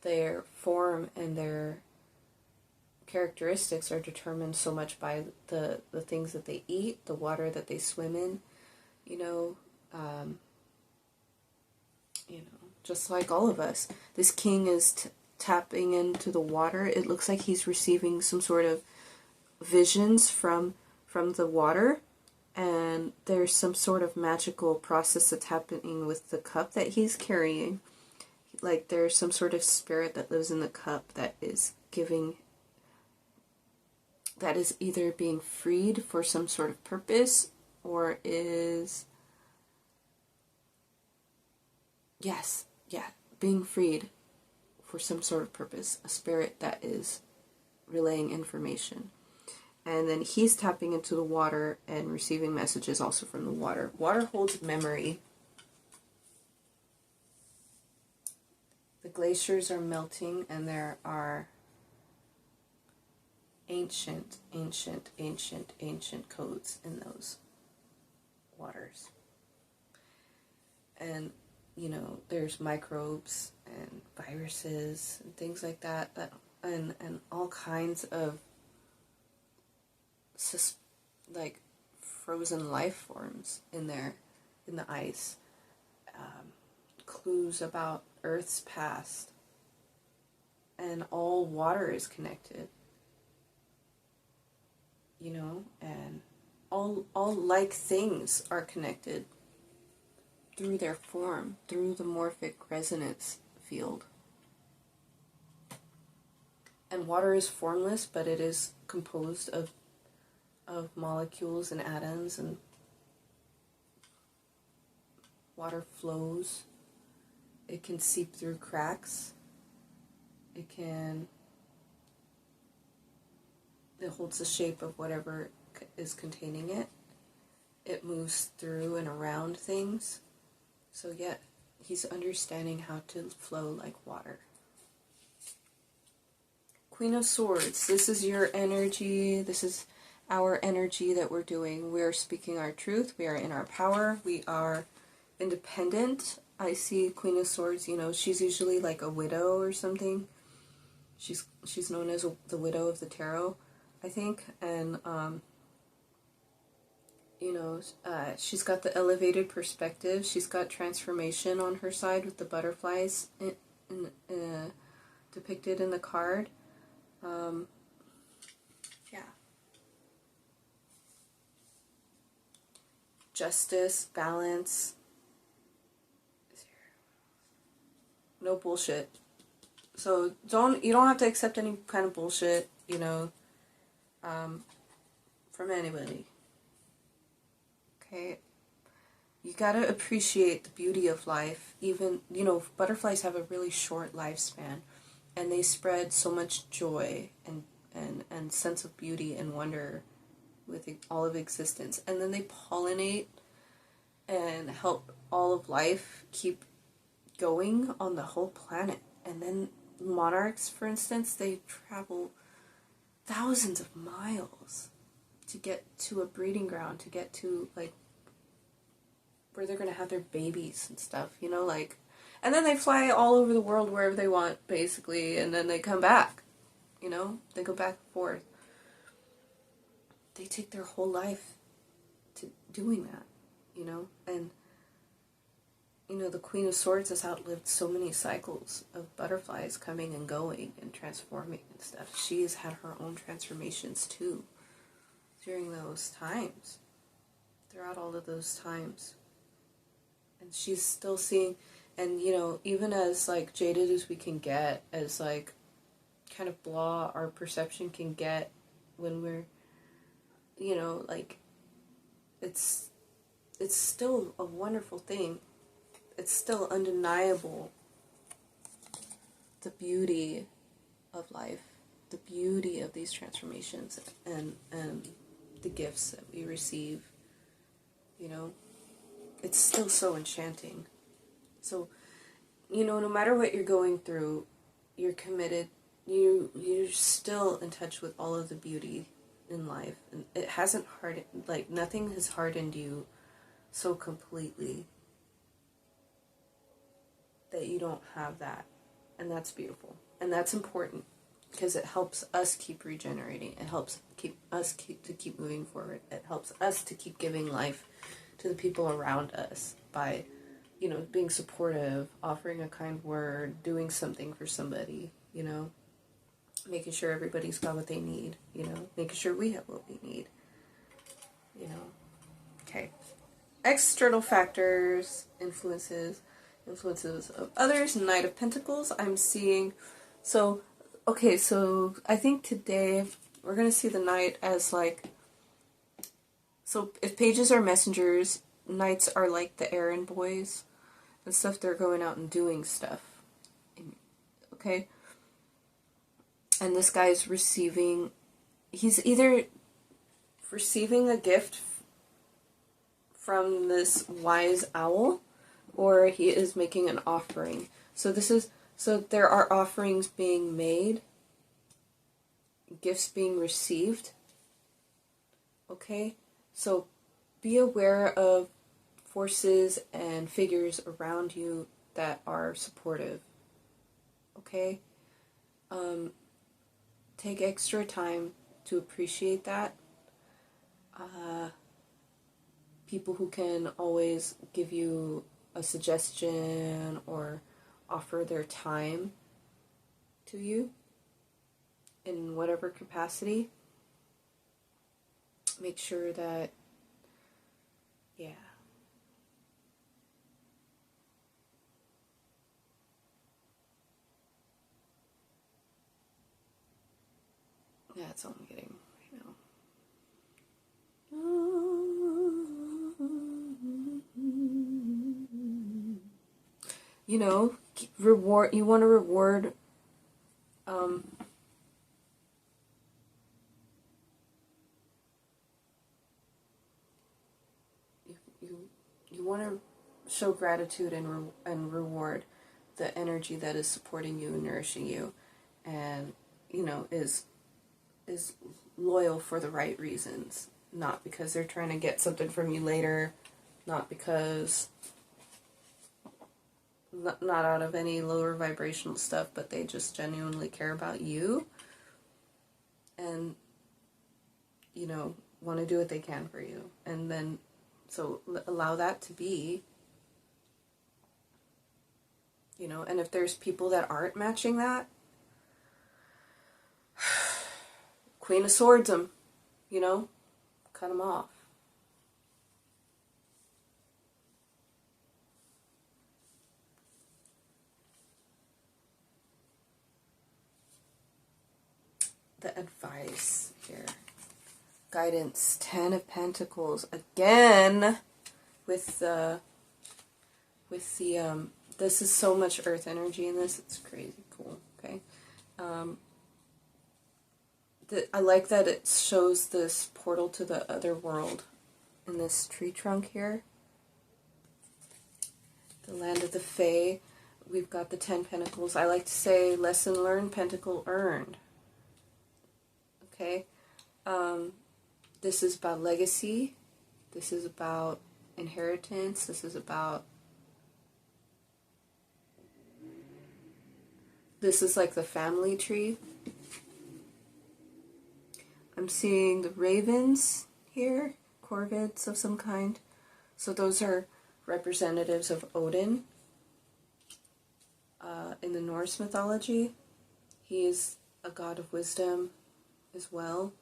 their form and their characteristics are determined so much by the things that they eat, the water that they swim in, you know, just like all of us. This king is tapping into the water. It looks like he's receiving some sort of visions from the water, and there's some sort of magical process that's happening with the cup that he's carrying. Like there's some sort of spirit that lives in the cup that is giving, that is either being freed for some sort of purpose, or is, yes, yeah, being freed for some sort of purpose. A spirit that is relaying information. And then he's tapping into the water and receiving messages also from the water. Water holds memory. The glaciers are melting, and there are ancient codes in those waters. And, you know, there's microbes and viruses and things like that, and all kinds of like frozen life forms in there, in the ice. Clues about Earth's past. And all water is connected. You know, and all like things are connected through their form, through the morphic resonance field. And water is formless, but it is composed of molecules and atoms, and water flows. It can seep through cracks. It holds the shape of whatever is containing it. It moves through and around things. So yeah, he's understanding how to flow like water. Queen of Swords, this is your energy. This is our energy that we're doing. We are speaking our truth. We are in our power. We are independent. I see Queen of Swords, you know, she's usually like a widow or something. She's known as the widow of the tarot, I think. And, you know, she's got the elevated perspective. She's got transformation on her side with the butterflies depicted in the card. Yeah. Justice, balance. No bullshit. So you don't have to accept any kind of bullshit, you know, from anybody. Okay? You gotta appreciate the beauty of life. Even, you know, butterflies have a really short lifespan, and they spread so much joy and sense of beauty and wonder with all of existence. And then they pollinate and help all of life keep going on the whole planet. And then monarchs, for instance, they travel thousands of miles to get to a breeding ground, to get to, like, where they're going to have their babies and stuff, you know, like, and then they fly all over the world wherever they want, basically, and then they come back, you know, they go back and forth. They take their whole life to doing that, you know, and, you know, the Queen of Swords has outlived so many cycles of butterflies coming and going and transforming and stuff. She has had her own transformations, too, during those times, throughout all of those times. And she's still seeing, and, you know, even as, like, jaded as we can get, as, like, kind of blah our perception can get when we're, you know, like, it's still a wonderful thing. It's still undeniable, the beauty of life, the beauty of these transformations, and the gifts that we receive, you know. It's still so enchanting. So, you know, no matter what you're going through, you're committed, you're still in touch with all of the beauty in life. And it hasn't hardened, like, nothing has hardened you so completely that you don't have that. And that's beautiful. And that's important, because it helps us keep regenerating. It helps keep moving forward. It helps us to keep giving life to the people around us by, you know, being supportive, offering a kind word, doing something for somebody, you know, making sure everybody's got what they need, you know, making sure we have what we need, you know, Okay. External factors, influences of others, Knight of Pentacles. I'm seeing, so, okay, so I think today we're going to see the Knight as like, so if pages are messengers, Knights are like the errand boys and stuff. They're going out and doing stuff. Okay? And this guy's receiving, he's either receiving a gift from this wise owl, or he is making an offering. So there are offerings being made, gifts being received. Okay? So be aware of forces and figures around you that are supportive. Okay? Take extra time to appreciate that. People who can always give you a suggestion or offer their time to you in whatever capacity. Make sure that, yeah. Yeah, that's all I'm getting right now. You know, reward. You want to reward. You want to show gratitude and reward the energy that is supporting you and nourishing you, and is loyal for the right reasons, not because they're trying to get something from you later, not because. Not out of any lower vibrational stuff, but they just genuinely care about you and, want to do what they can for you. And then, so allow that to be, and if there's people that aren't matching that, Queen of Swords them, cut them off. The advice here. Guidance, 10 of Pentacles. Again, with the, this is so much earth energy in this. It's crazy cool, okay? I like that it shows this portal to the other world in this tree trunk here. The land of the Fae. We've got the 10 Pentacles. I like to say, lesson learned, pentacle earned. Okay, this is about legacy, this is about inheritance, this is like the family tree. I'm seeing the ravens here, corvids of some kind, so those are representatives of Odin in the Norse mythology. He is a god of wisdom as well.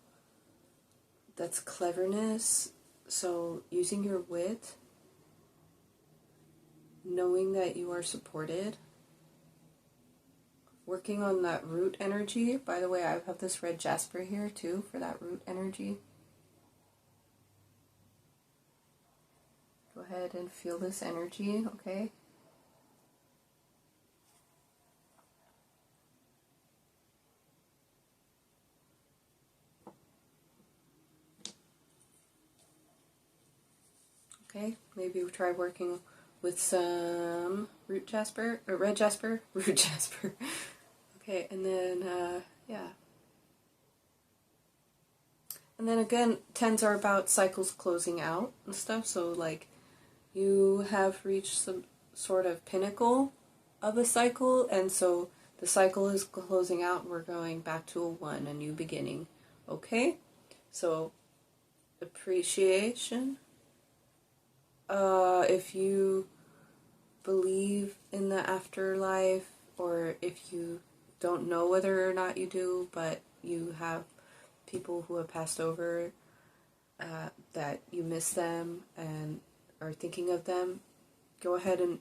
That's cleverness. So using your wit, knowing that you are supported, working on that root energy. By the way, I have this red jasper here too for that root energy. Go ahead and feel this energy, okay? Okay, maybe we'll try working with some root jasper, or red jasper, root jasper. Okay, and then, yeah. And then again, 10s are about cycles closing out and stuff, so like, you have reached some sort of pinnacle of a cycle, and so the cycle is closing out, and we're going back to a 1, a new beginning. Okay? So, appreciation. If you believe in the afterlife, or if you don't know whether or not you do, but you have people who have passed over, that you miss them and are thinking of them, go ahead and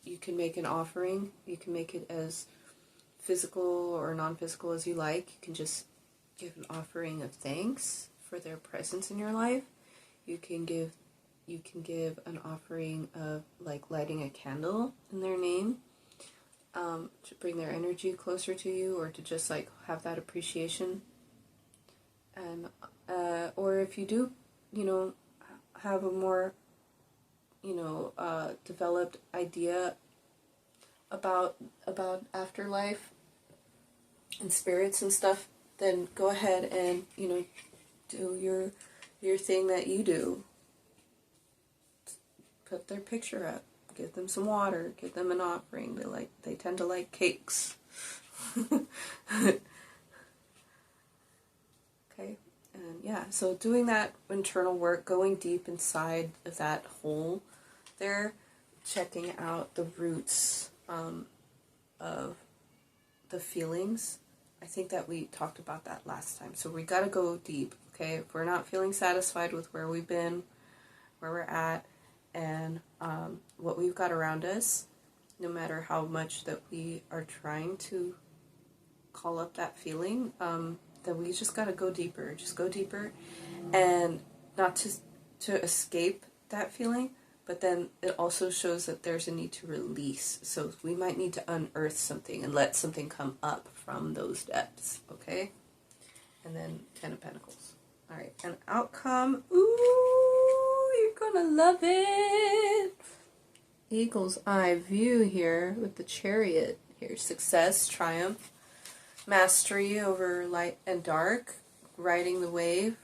you can make an offering. You can make it as physical or non-physical as you like. You can just give an offering of thanks for their presence in your life. You can give an offering of like lighting a candle in their name, to bring their energy closer to you, or to just like have that appreciation. And or if you do, have a more developed idea about afterlife and spirits and stuff, then go ahead and do your thing that you do. Put their picture up, give them some water, give them an offering. They tend to like cakes. Okay, and yeah, so doing that internal work, going deep inside of that hole there, checking out the roots of the feelings. I think that we talked about that last time. So we got to go deep, okay? If we're not feeling satisfied with where we've been, where we're at, and what we've got around us, no matter how much that we are trying to call up that feeling, then we just got to go deeper. Just go deeper, and not to escape that feeling, but then it also shows that there's a need to release. So we might need to unearth something and let something come up from those depths, okay? And then 10 of Pentacles. All right, and outcome. Ooh, you're gonna love it. Eagle's eye view here with the Chariot here. Success, triumph, mastery over light and dark, riding the wave,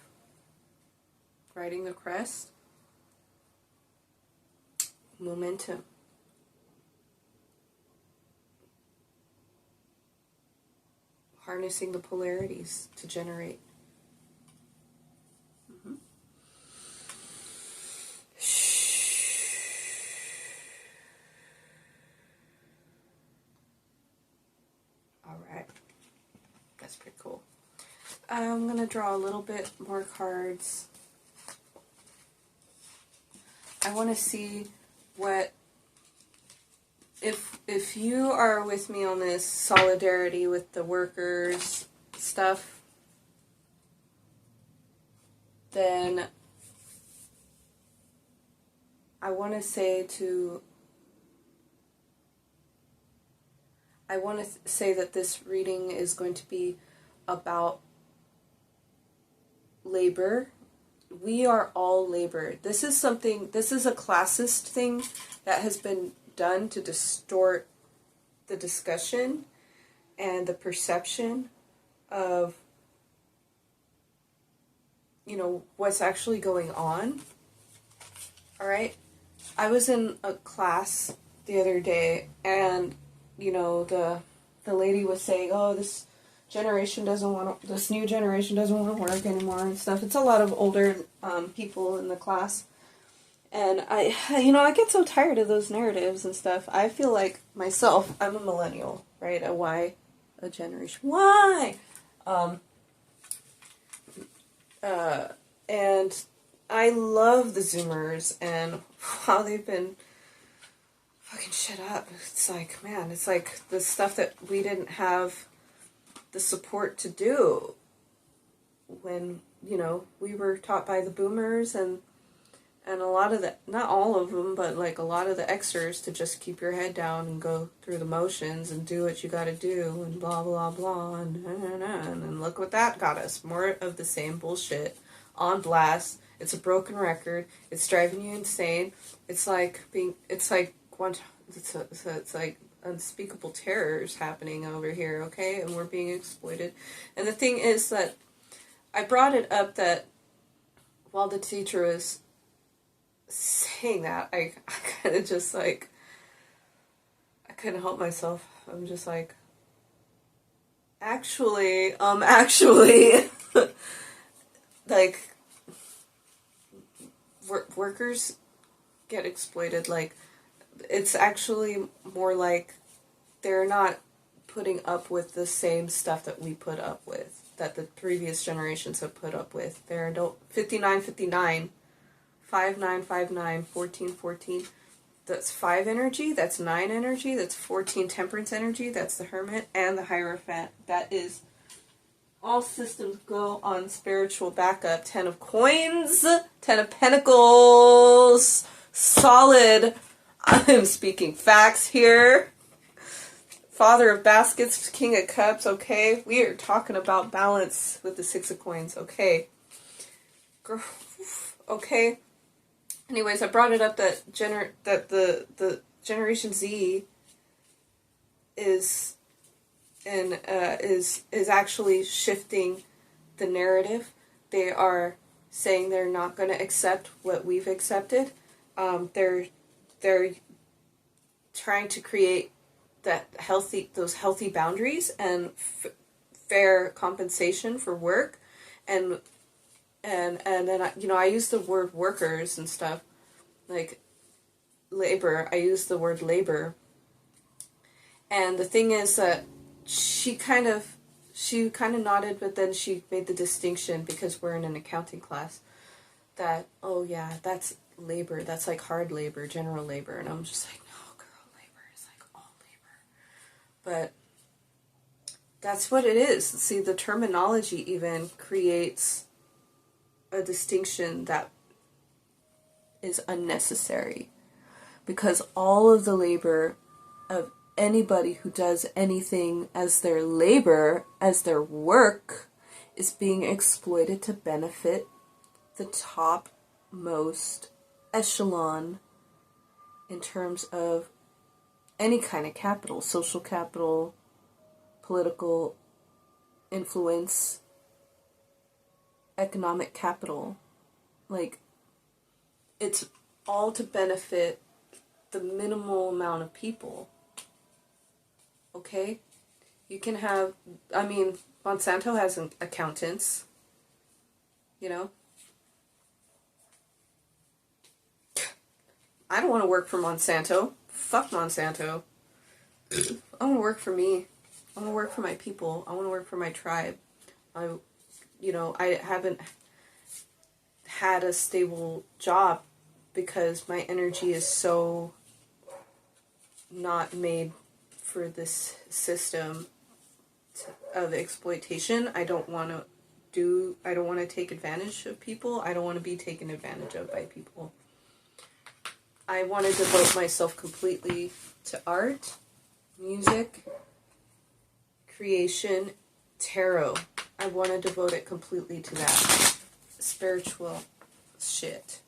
riding the crest, momentum. Harnessing the polarities to generate. Alright. That's pretty cool. I'm going to draw a little bit more cards. I want to see what, if you are with me on this solidarity with the workers stuff, then I want to say that this reading is going to be about labor. We are all labor. This is a classist thing that has been done to distort the discussion and the perception of, what's actually going on. All right? I was in a class the other day, and, the lady was saying, oh, this new generation doesn't want to work anymore and stuff. It's a lot of older people in the class. And I get so tired of those narratives and stuff. I feel like myself, I'm a millennial, right? A generation Y. And I love the Zoomers and how they've been fucking shit up. It's like, man, it's like the stuff that we didn't have the support to do when, we were taught by the boomers and a lot of the, not all of them, but like a lot of the Xers to just keep your head down and go through the motions and do what you gotta do and blah, blah, blah, and look what that got us. More of the same bullshit on blast. It's a broken record. It's driving you insane. It's like unspeakable terrors happening over here, okay? And we're being exploited. And the thing is that I brought it up that while the teacher was saying that, I kind of just like, I couldn't help myself. I'm just like, actually, like, workers get exploited. Like, it's actually more like they're not putting up with the same stuff that we put up with. that the previous generations have put up with. They're 5959, 5959, 1414. That's 5 energy, that's 9 energy, that's 14 temperance energy, that's the Hermit and the Hierophant. That is all systems go on spiritual backup. 10 of Coins, 10 of Pentacles, solid. I'm speaking facts here. Father of Baskets, King of Cups, okay? We are talking about balance with the 6 of Coins, okay? Okay? Anyways, I brought it up that the Generation Z is actually shifting the narrative. They are saying they're not going to accept what we've accepted. They're trying to create those healthy boundaries and fair compensation for work, and then I use the word workers and stuff, like labor. I use the word labor, and the thing is that she kind of nodded, but then she made the distinction, because we're in an accounting class, that, oh yeah, that's labor, that's like hard labor, general labor, and I'm just like, no girl, labor is like all labor. But that's what it is. See, the terminology even creates a distinction that is unnecessary, because all of the labor of anybody who does anything as their labor, as their work, is being exploited to benefit the topmost echelon in terms of any kind of capital, social capital, political influence, economic capital. Like, it's all to benefit the minimal amount of people. Okay? You can have, Monsanto has accountants, you know? I don't want to work for Monsanto. Fuck Monsanto. I want to work for me. I want to work for my people. I want to work for my tribe. I haven't had a stable job because my energy is so not made for this system of exploitation. I don't want to take advantage of people. I don't want to be taken advantage of by people. I want to devote myself completely to art, music, creation, tarot. I want to devote it completely to that. Spiritual shit.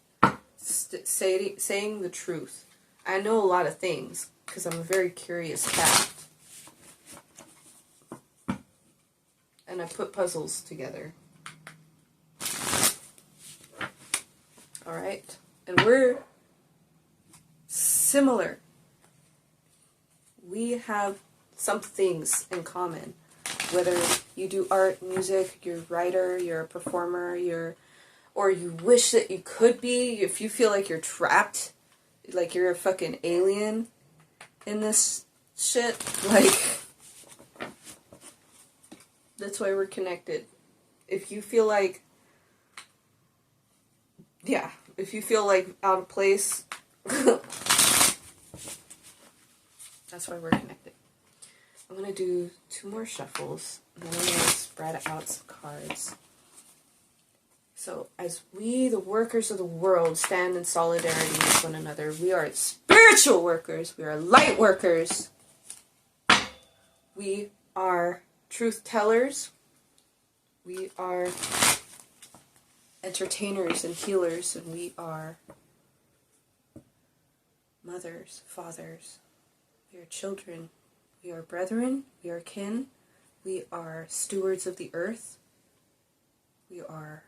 Saying the truth. I know a lot of things because I'm a very curious cat. And I put puzzles together. Alright? And we're similar. We have some things in common. Whether you do art, music, you're a writer, you're a performer, or you wish that you could be, if you feel like you're trapped, like you're a fucking alien in this shit, like, that's why we're connected. If you feel like, out of place, that's why we're connected. I'm going to do 2 more shuffles, and then I'm going to spread out some cards. So, as we, the workers of the world, stand in solidarity with one another, we are spiritual workers, we are light workers, we are truth tellers, we are entertainers and healers, and we are mothers, fathers, we are children, we are brethren, we are kin, we are stewards of the earth, we are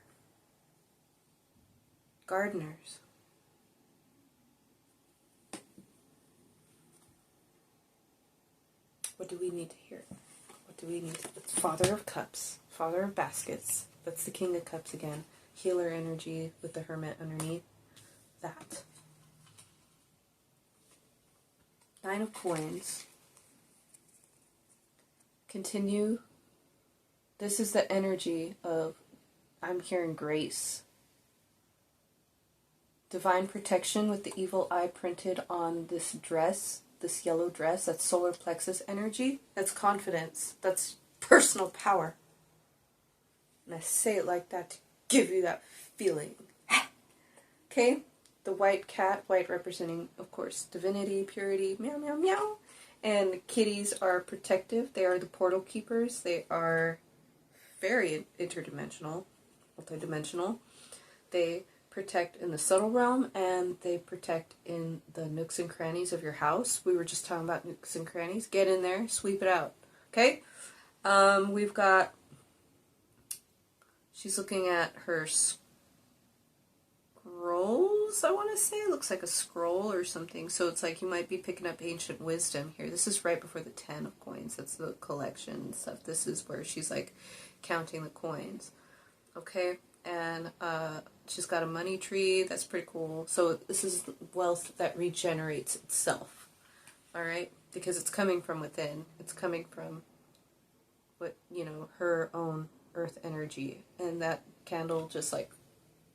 gardeners. What do we need to hear? What do we need to... It's Father of Cups, Father of Baskets, that's the King of Cups again, healer energy with the Hermit underneath that. 9 of Coins. Continue This is the energy of, I'm hearing grace. Divine protection with the evil eye printed on this dress, this yellow dress. That's solar plexus energy. That's confidence. That's personal power. And I say it like that to give you that feeling. Okay? The white cat, white representing, of course, divinity, purity, meow, meow, meow. And kitties are protective. They are the portal keepers. They are very interdimensional, multidimensional. They protect in the subtle realm, and they protect in the nooks and crannies of your house. We were just talking about nooks and crannies. Get in there, sweep it out. Okay? We've got, she's looking at her scrolls, I want to say. It looks like a scroll or something. So it's like you might be picking up ancient wisdom here. This is right before the 10 of coins. That's the collection and stuff. This is where she's like counting the coins. Okay? And she's got a money tree. That's pretty cool. So this is wealth that regenerates itself. Alright? Because it's coming from within. It's coming from what, you know, her own earth energy. And that candle just like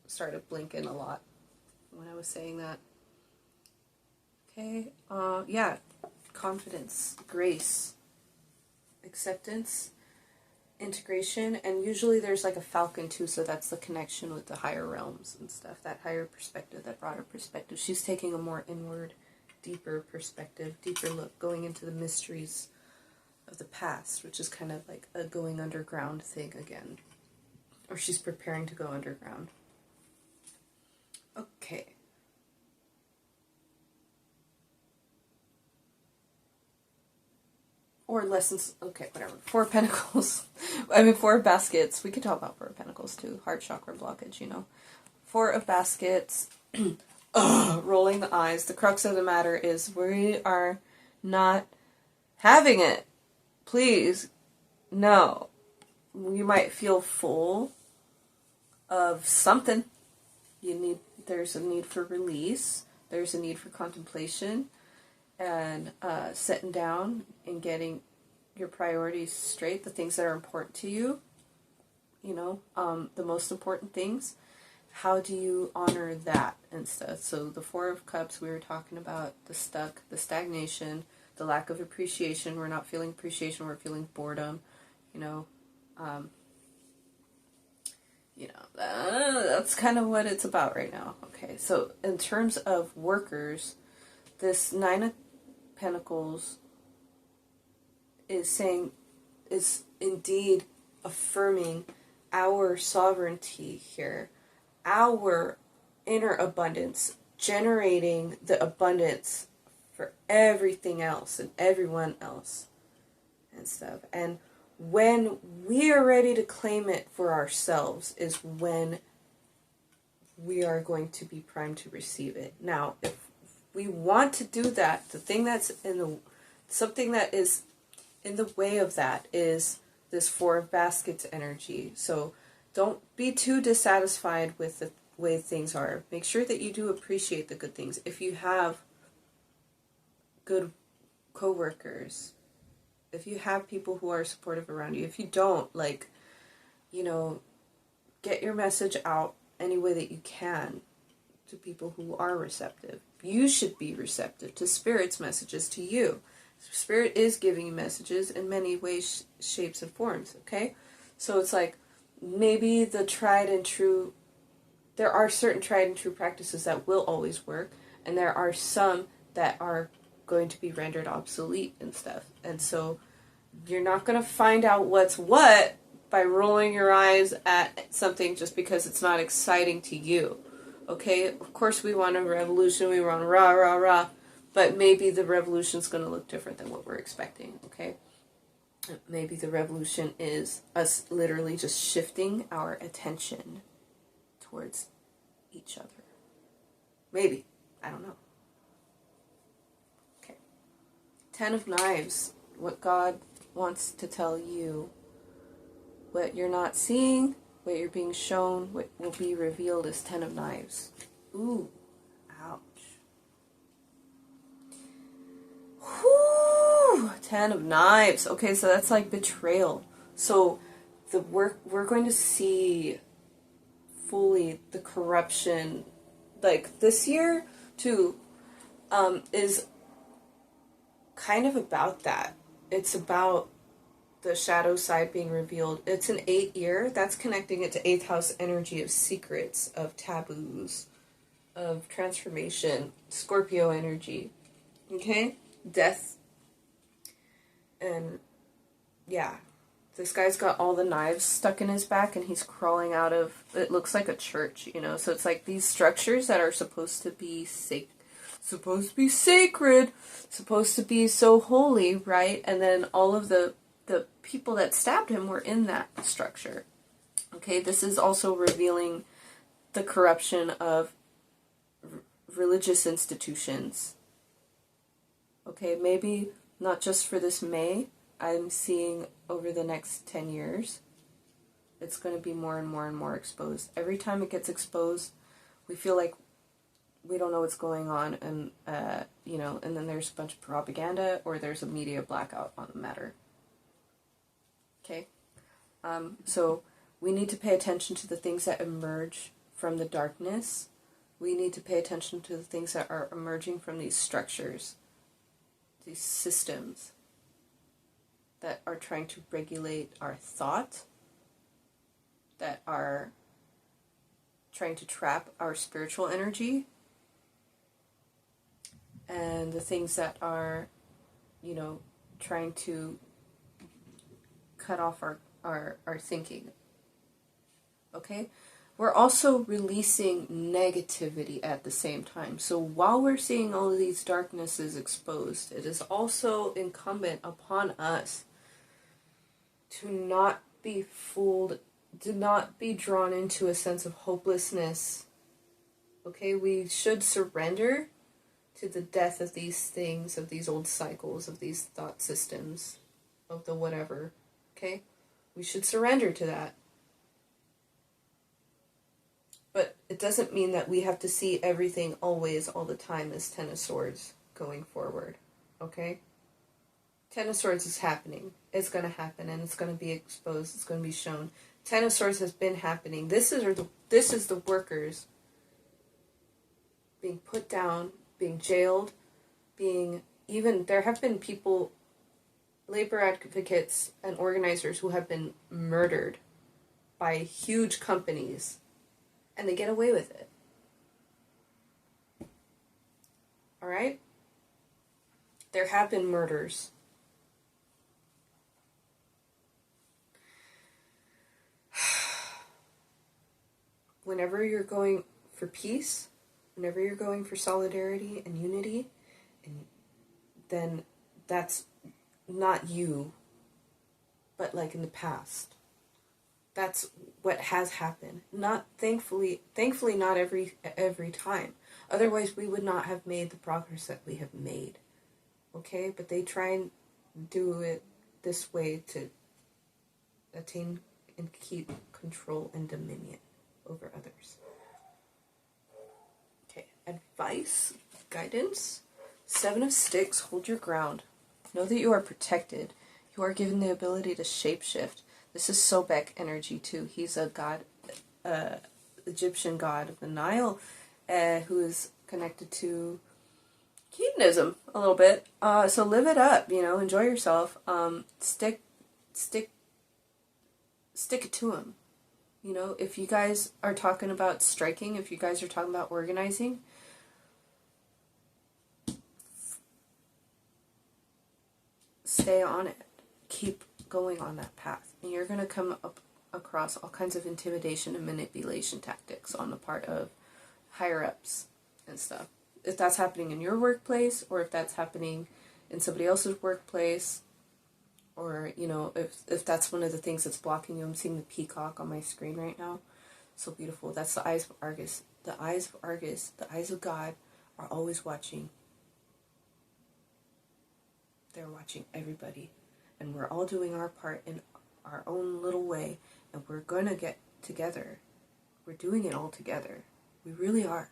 started blinking a lot when I was saying that. Okay, yeah, confidence, grace, acceptance, integration, and usually there's like a falcon too, so that's the connection with the higher realms and stuff, that higher perspective, that broader perspective. She's taking a more inward, deeper perspective, deeper look, going into the mysteries of the past, which is kind of like a going underground thing again. Or she's preparing to go underground. Okay. Or lessons, okay, whatever. 4 of Pentacles. I mean, 4 of Baskets. We could talk about 4 of Pentacles too. Heart chakra blockage, you know. 4 of Baskets. Rolling the eyes. The crux of the matter is we are not having it. Please, no. You might feel full of something. There's a need for release. There's a need for contemplation. And sitting down and getting your priorities straight, the things that are important to you, you know, the most important things. How do you honor that and stuff? So the 4 of Cups, we were talking about the stagnation, the lack of appreciation. We're not feeling appreciation, we're feeling boredom, you know. That's kind of what it's about right now. Okay, so in terms of workers, this 9 of Pentacles is indeed affirming our sovereignty here, our inner abundance, generating the abundance for everything else and everyone else and stuff. And when we are ready to claim it for ourselves is when we are going to be primed to receive it. Now, if we want to do that, the thing that's something that is in the way of that is this 4 of Baskets energy. So don't be too dissatisfied with the way things are. Make sure that you do appreciate the good things. If you have good co-workers, if you have people who are supportive around you, if you don't, like, you know, get your message out any way that you can to people who are receptive. You should be receptive to Spirit's messages to you. Spirit is giving you messages in many ways, shapes, and forms, okay? So it's like, maybe the tried and true, there are certain tried and true practices that will always work, and there are some that are going to be rendered obsolete and stuff. And so you're not going to find out what's what by rolling your eyes at something just because it's not exciting to you. Okay, of course we want a revolution, we want rah, rah, rah, but maybe the revolution's going to look different than what we're expecting, okay? Maybe the revolution is us literally just shifting our attention towards each other. Maybe. I don't know. Okay. 10 of Knives. What God wants to tell you. What you're not seeing, what you're being shown, what will be revealed is 10 of Knives. Ooh. Ouch. Whew. 10 of Knives. Okay, so that's like betrayal. So we're going to see fully the corruption, like this year too, is kind of about that. It's about the shadow side being revealed. It's an 8-year. That's connecting it to 8th house energy of secrets, of taboos, of transformation, Scorpio energy. Okay? Death. And yeah. This guy's got all the knives stuck in his back and he's crawling out of, it looks like a church, you know? So it's like these structures that are supposed to be sacred, supposed to be so holy, right? And then all of the people that stabbed him were in that structure. Okay, this is also revealing the corruption of religious institutions. Okay, maybe not just for this May, I'm seeing over the next 10 years, it's going to be more and more and more exposed. Every time it gets exposed, we feel like we don't know what's going on, and, you know, and then there's a bunch of propaganda, or there's a media blackout on the matter. Okay? So we need to pay attention to the things that emerge from the darkness. We need to pay attention to the things that are emerging from these structures, these systems that are trying to regulate our thought, that are trying to trap our spiritual energy, and the things that are, you know, trying to cut off our thinking. Okay? We're also releasing negativity at the same time. So while we're seeing all of these darknesses exposed, it is also incumbent upon us to not be fooled, to not be drawn into a sense of hopelessness. Okay? We should surrender to the death of these things, of these old cycles, of these thought systems, of the whatever. Okay? We should surrender to that. But it doesn't mean that we have to see everything always, all the time, as Ten of Swords going forward. Okay? Ten of Swords is happening. It's going to happen, and it's going to be exposed. It's going to be shown. Ten of Swords has been happening. This is the workers being put down, being jailed, there have been people, labor advocates and organizers who have been murdered by huge companies, and they get away with it. Alright? There have been murders. Whenever you're going for peace, whenever you're going for solidarity and unity, and then that's not you, but like in the past. That's what has happened. Not thankfully not every time. Otherwise we would not have made the progress that we have made. Okay? But they try and do it this way to attain and keep control and dominion over others. Okay, advice, guidance. 7 of Sticks, hold your ground. Know that you are protected. You are given the ability to shapeshift. This is Sobek energy too. He's a god, Egyptian god of the Nile, who is connected to hedonism a little bit. So live it up, you know, enjoy yourself. Stick it to him. You know, if you guys are talking about striking, if you guys are talking about organizing, stay on it. Keep going on that path. And you're going to come up across all kinds of intimidation and manipulation tactics on the part of higher-ups and stuff. If that's happening in your workplace, or if that's happening in somebody else's workplace, or, you know, if that's one of the things that's blocking you. I'm seeing the peacock on my screen right now. So beautiful. That's the eyes of Argus. The eyes of Argus, the eyes of God, are always watching. They're watching everybody. And we're all doing our part in our own little way. And we're going to get together. We're doing it all together. We really are.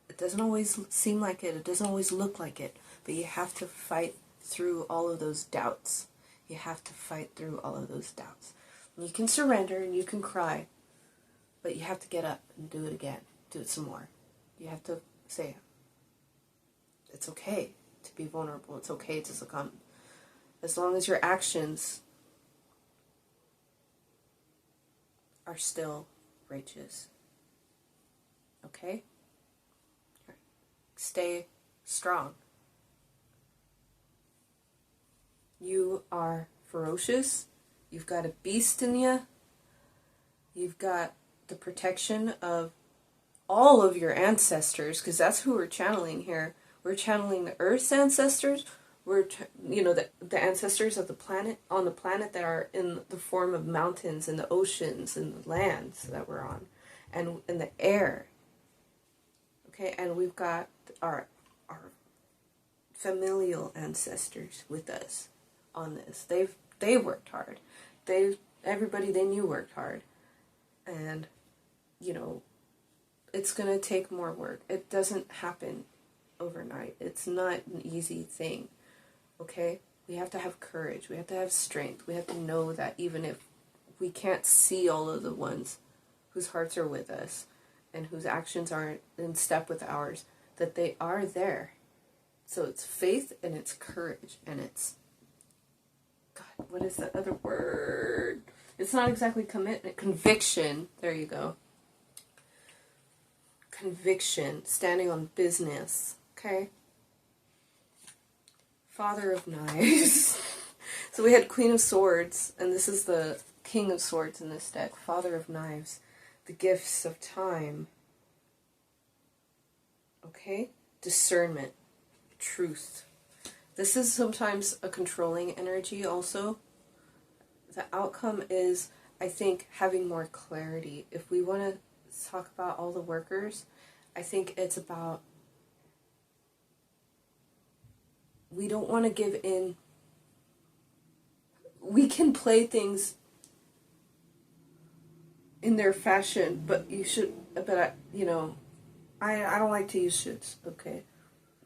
It doesn't always seem like it. It doesn't always look like it. But you have to fight through all of those doubts. You have to fight through all of those doubts. You can surrender and you can cry, but you have to get up and do it again. Do it some more. You have to say, it's okay to be vulnerable. It's okay to succumb. As long as your actions are still righteous. Okay? Stay strong. You are ferocious. You've got a beast in you. You've got the protection of all of your ancestors, because that's who we're channeling here. We're channeling the Earth's ancestors. We're, the ancestors of the planet, on the planet, that are in the form of mountains and the oceans and the lands that we're on, and in the air. Okay, and we've got our familial ancestors with us on this. They worked hard. Everybody they knew worked hard, and it's gonna take more work. It doesn't happen overnight. It's not an easy thing. Okay? We have to have courage. We have to have strength. We have to know that even if we can't see all of the ones whose hearts are with us and whose actions aren't in step with ours, that they are there. So it's faith and it's courage and it's, God, what is that other word? It's not exactly commitment. Conviction. There you go. Conviction. Standing on business. Okay? Father of Knives. So we had Queen of Swords, and this is the King of Swords in this deck. Father of Knives. The gifts of time. Okay? Discernment. Truth. This is sometimes a controlling energy also. The outcome is, I think, having more clarity. If we want to talk about all the workers, I think it's about, we don't want to give in. We can play things in their fashion, but you should, I don't like to use shoulds, okay?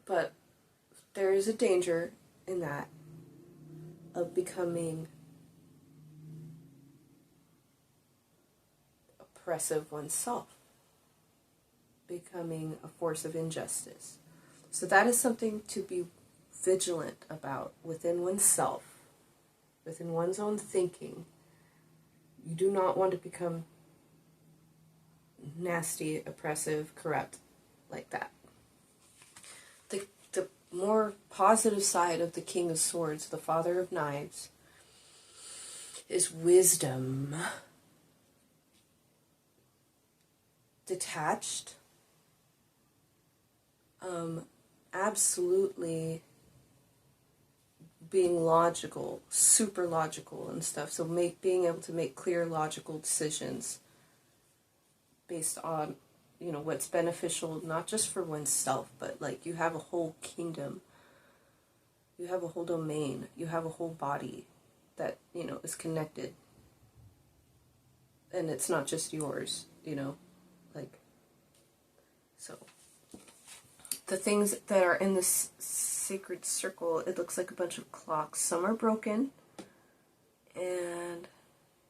But there is a danger in that, of becoming oppressive oneself, becoming a force of injustice. So that is something to be vigilant about within oneself, within one's own thinking. You do not want to become nasty, oppressive, corrupt like that. The more positive side of the King of Swords, the Father of Knives, is wisdom. Detached. Absolutely being logical, super logical and stuff. So being able to make clear, logical decisions based on, what's beneficial, not just for oneself, but like you have a whole kingdom, you have a whole domain, you have a whole body that, is connected. And it's not just yours, so. The things that are in this sacred circle, it looks like a bunch of clocks. Some are broken, and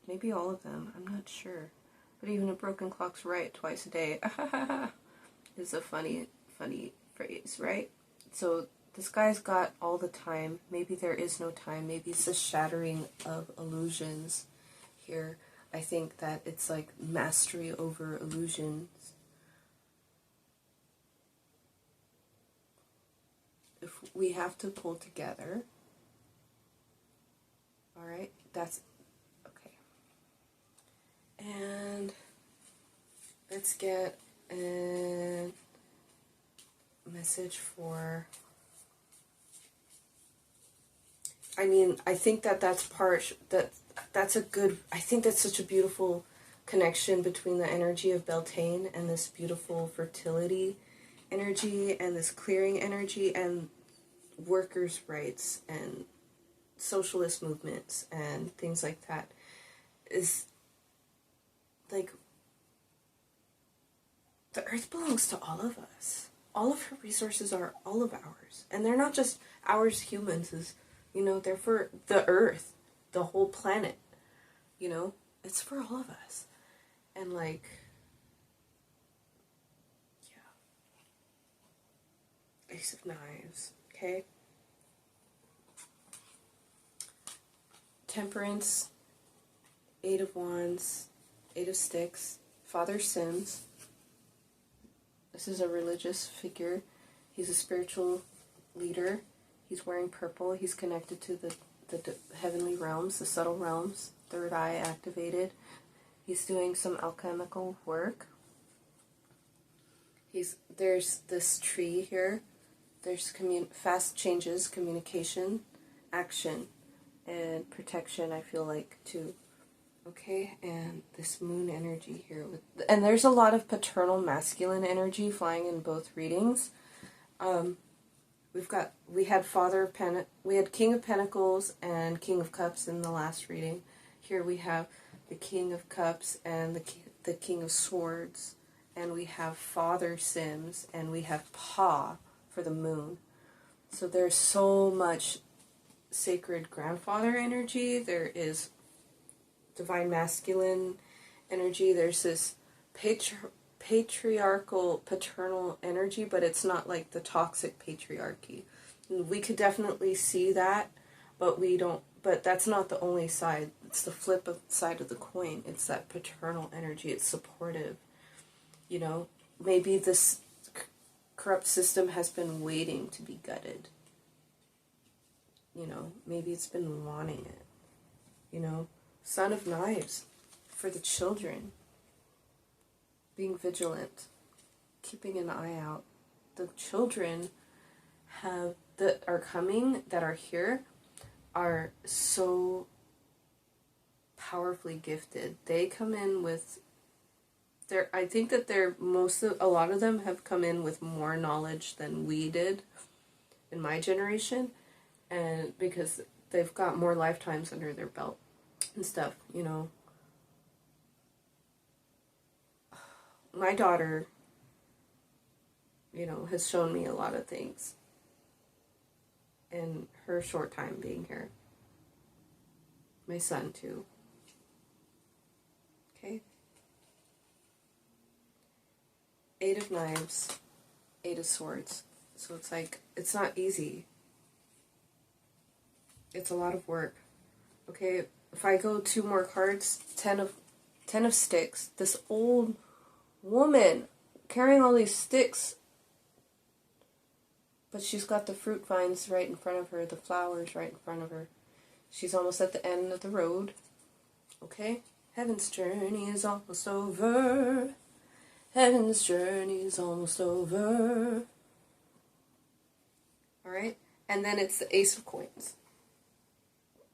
maybe all of them, I'm not sure. But even a broken clock's right twice a day. Is a funny phrase, right? So this guy's got all the time. Maybe there is no time. Maybe it's a shattering of illusions here. I think that it's like mastery over illusions. If we have to pull together, all right, that's okay. And let's get a message for, I think that's a good, I think that's such a beautiful connection between the energy of Beltane and this beautiful fertility energy and this clearing energy and workers' rights and socialist movements and things like that. Is like, the earth belongs to all of us. All of her resources are all of ours. And they're not just ours humans, they're for the earth, the whole planet, it's for all of us. And like, yeah. Ace of Knives, okay? Temperance, Eight of Wands, Eight of Sticks, Father Sims. This is a religious figure. He's a spiritual leader. He's wearing purple. He's connected to the heavenly realms, the subtle realms. Third eye activated. He's doing some alchemical work. There's this tree here. There's fast changes, communication, action, and protection, I feel like, too. Okay, and this moon energy here. And there's a lot of paternal masculine energy flying in both readings. We had King of Pentacles and King of Cups in the last reading. Here we have the King of Cups and the King of Swords. And we have Father Sims, and we have Pa for the moon. So there's so much sacred grandfather energy. There is divine masculine energy. There's this patriarchal paternal energy, but it's not like the toxic patriarchy. We could definitely see that, but we don't. But that's not the only side. It's the side of the coin. It's that paternal energy. It's supportive. You know, maybe this corrupt system has been waiting to be gutted. You know, maybe it's been wanting it. You know, Son of Knives for the children. Being vigilant, keeping an eye out. The children that are here, are so powerfully gifted. They come in with I think that a lot of them have come in with more knowledge than we did in my generation, and because they've got more lifetimes under their belt and stuff, you know. My daughter, you know, has shown me a lot of things in her short time being here. My son, too. Okay. Eight of Knives, Eight of Swords. So it's like, it's not easy. It's a lot of work. Okay, if I go 2 more cards, Ten of Sticks. This old woman carrying all these sticks, but she's got the fruit vines right in front of her, the flowers right in front of her. She's almost at the end of the road. Okay? Heaven's journey is almost over. Heaven's journey is almost over. Alright? And then it's the Ace of Coins.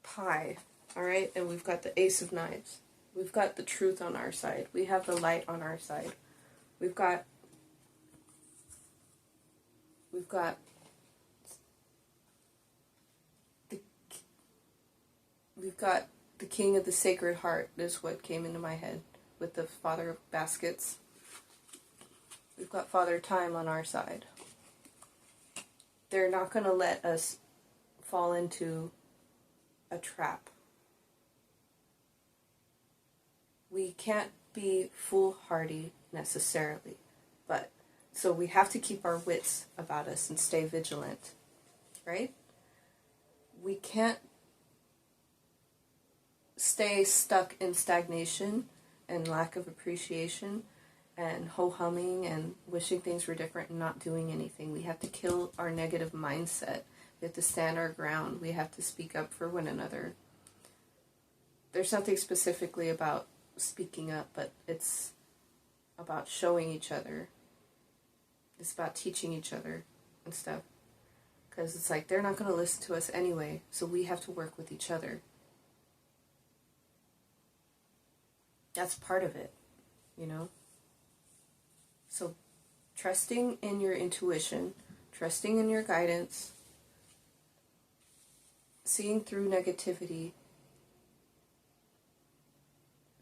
Pie. Alright? And we've got the Ace of Knives. We've got the truth on our side. We have the light on our side. We've got the King of the Sacred Heart is what came into my head with the Father of Baskets. We've got Father Time on our side. They're not going to let us fall into a trap. We can't be foolhardy necessarily, but so we have to keep our wits about us and stay vigilant, right? We can't stay stuck in stagnation and lack of appreciation and ho-humming and wishing things were different and not doing anything. We have to kill our negative mindset. We have to stand our ground. We have to speak up for one another. There's nothing specifically about speaking up, but it's about showing each other. It's about teaching each other and stuff. Because it's like, they're not going to listen to us anyway, so we have to work with each other. That's part of it, you know? So, trusting in your intuition, trusting in your guidance, seeing through negativity,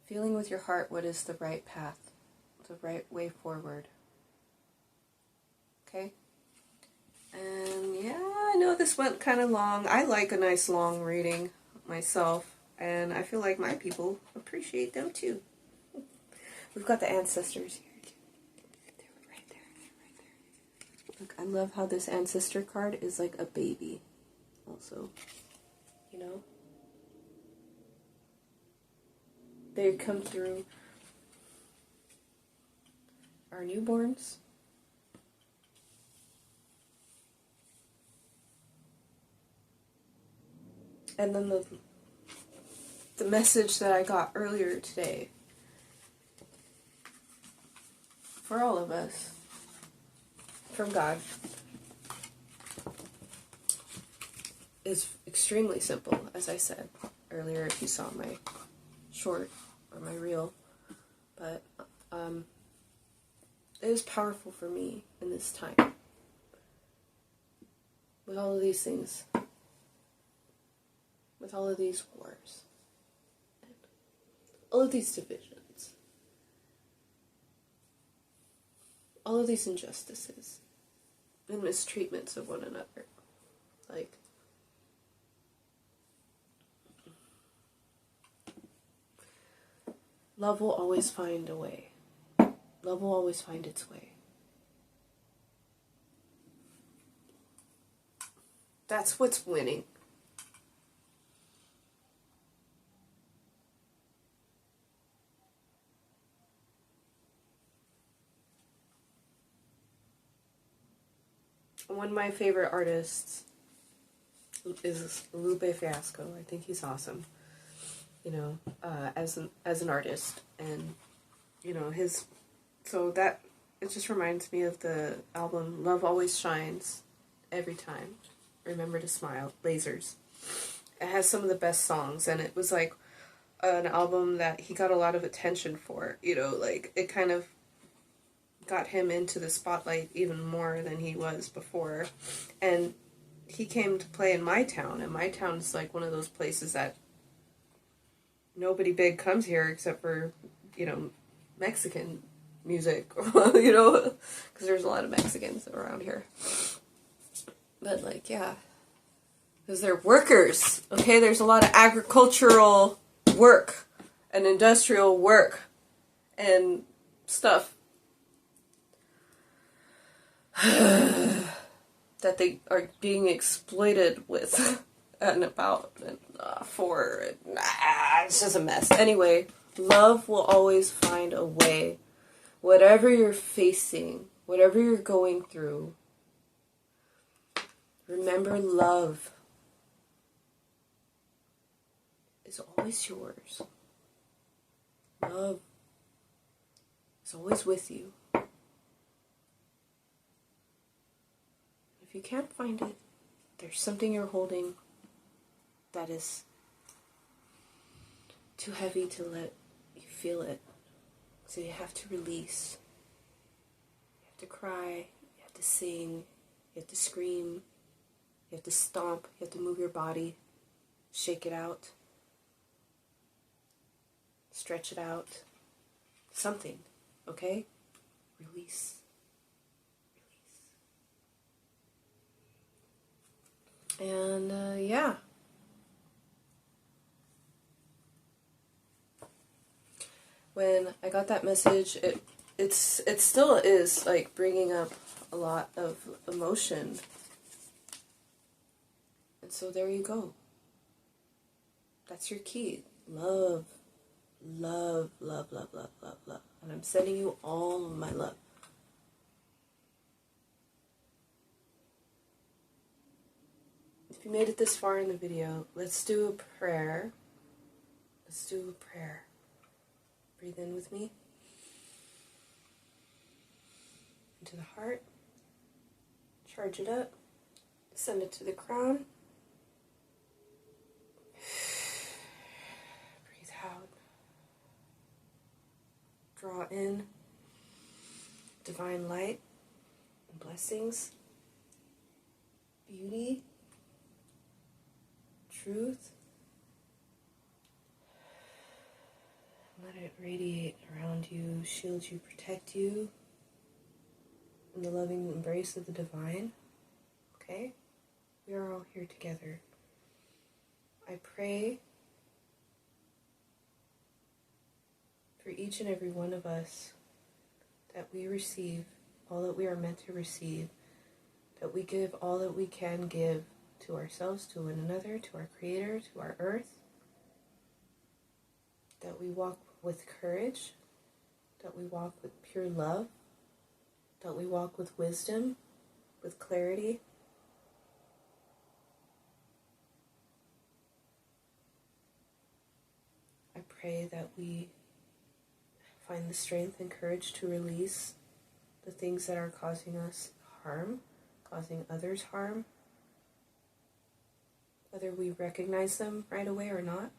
feeling with your heart what is the right path, the right way forward. Okay? And yeah, I know this went kind of long. I like a nice long reading myself. And I feel like my people appreciate them too. We've got the ancestors here. Right there, right there. Look, I love how this ancestor card is like a baby. Also, you know? They come through our newborns. And then the message that I got earlier today for all of us from God is extremely simple, as I said earlier if you saw my short or my reel. But it was powerful for me in this time. With all of these things. With all of these wars. And all of these divisions. All of these injustices. And mistreatments of one another. Like, love will always find a way. Love will always find its way. That's what's winning. One of my favorite artists is Lupe Fiasco. I think he's awesome. You know, as an artist, and you know so that it just reminds me of the album Love Always Shines Every Time. Remember to Smile, Lasers. It has some of the best songs, and it was like an album that he got a lot of attention for. You know, like it kind of got him into the spotlight even more than he was before. And he came to play in my town, and my town is like one of those places that nobody big comes here except for, you know, Mexican music, you know, because there's a lot of Mexicans around here. But like, yeah, because they're workers, okay? There's a lot of agricultural work and industrial work and stuff that they are being exploited with and about and for. It's just a mess. Anyway, love will always find a way. Whatever you're facing, whatever you're going through, remember love is always yours. Love is always with you. If you can't find it, there's something you're holding that is too heavy to let you feel it. So you have to release. You have to cry. You have to sing. You have to scream. You have to stomp. You have to move your body. Shake it out. Stretch it out. Something. Okay? Release. And, yeah. When I got that message, it still is, like, bringing up a lot of emotion. And so there you go. That's your key. Love. Love, love, love, love, love, love. And I'm sending you all of my love. If you made it this far in the video, let's do a prayer. Let's do a prayer. Breathe in with me. Into the heart. Charge it up. Send it to the crown. Breathe out. Draw in divine light and blessings, beauty, truth. Let it radiate around you, shield you, protect you in the loving embrace of the divine. Okay? We are all here together. I pray for each and every one of us, that we receive all that we are meant to receive, that we give all that we can give to ourselves, to one another, to our Creator, to our earth, that we walk with courage, that we walk with pure love, that we walk with wisdom, with clarity. I pray that we find the strength and courage to release the things that are causing us harm, causing others harm, whether we recognize them right away or not.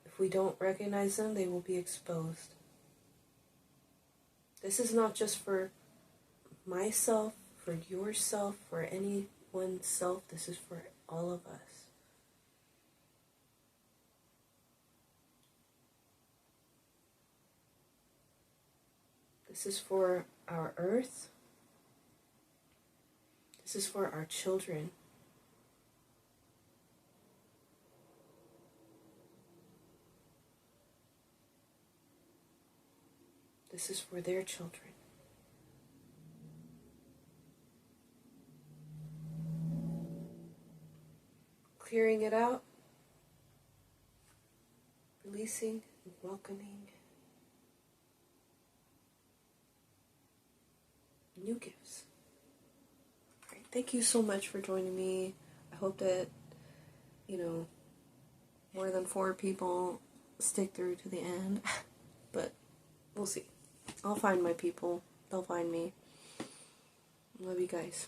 If we don't recognize them, they will be exposed. This is not just for myself, for yourself, for anyone's self. This is for all of us. This is for our earth. This is for our children. This is for their children. Clearing it out, releasing and welcoming new gifts. All right, thank you so much for joining me. I hope that, more than 4 people stick through to the end, but we'll see. I'll find my people. They'll find me. Love you guys.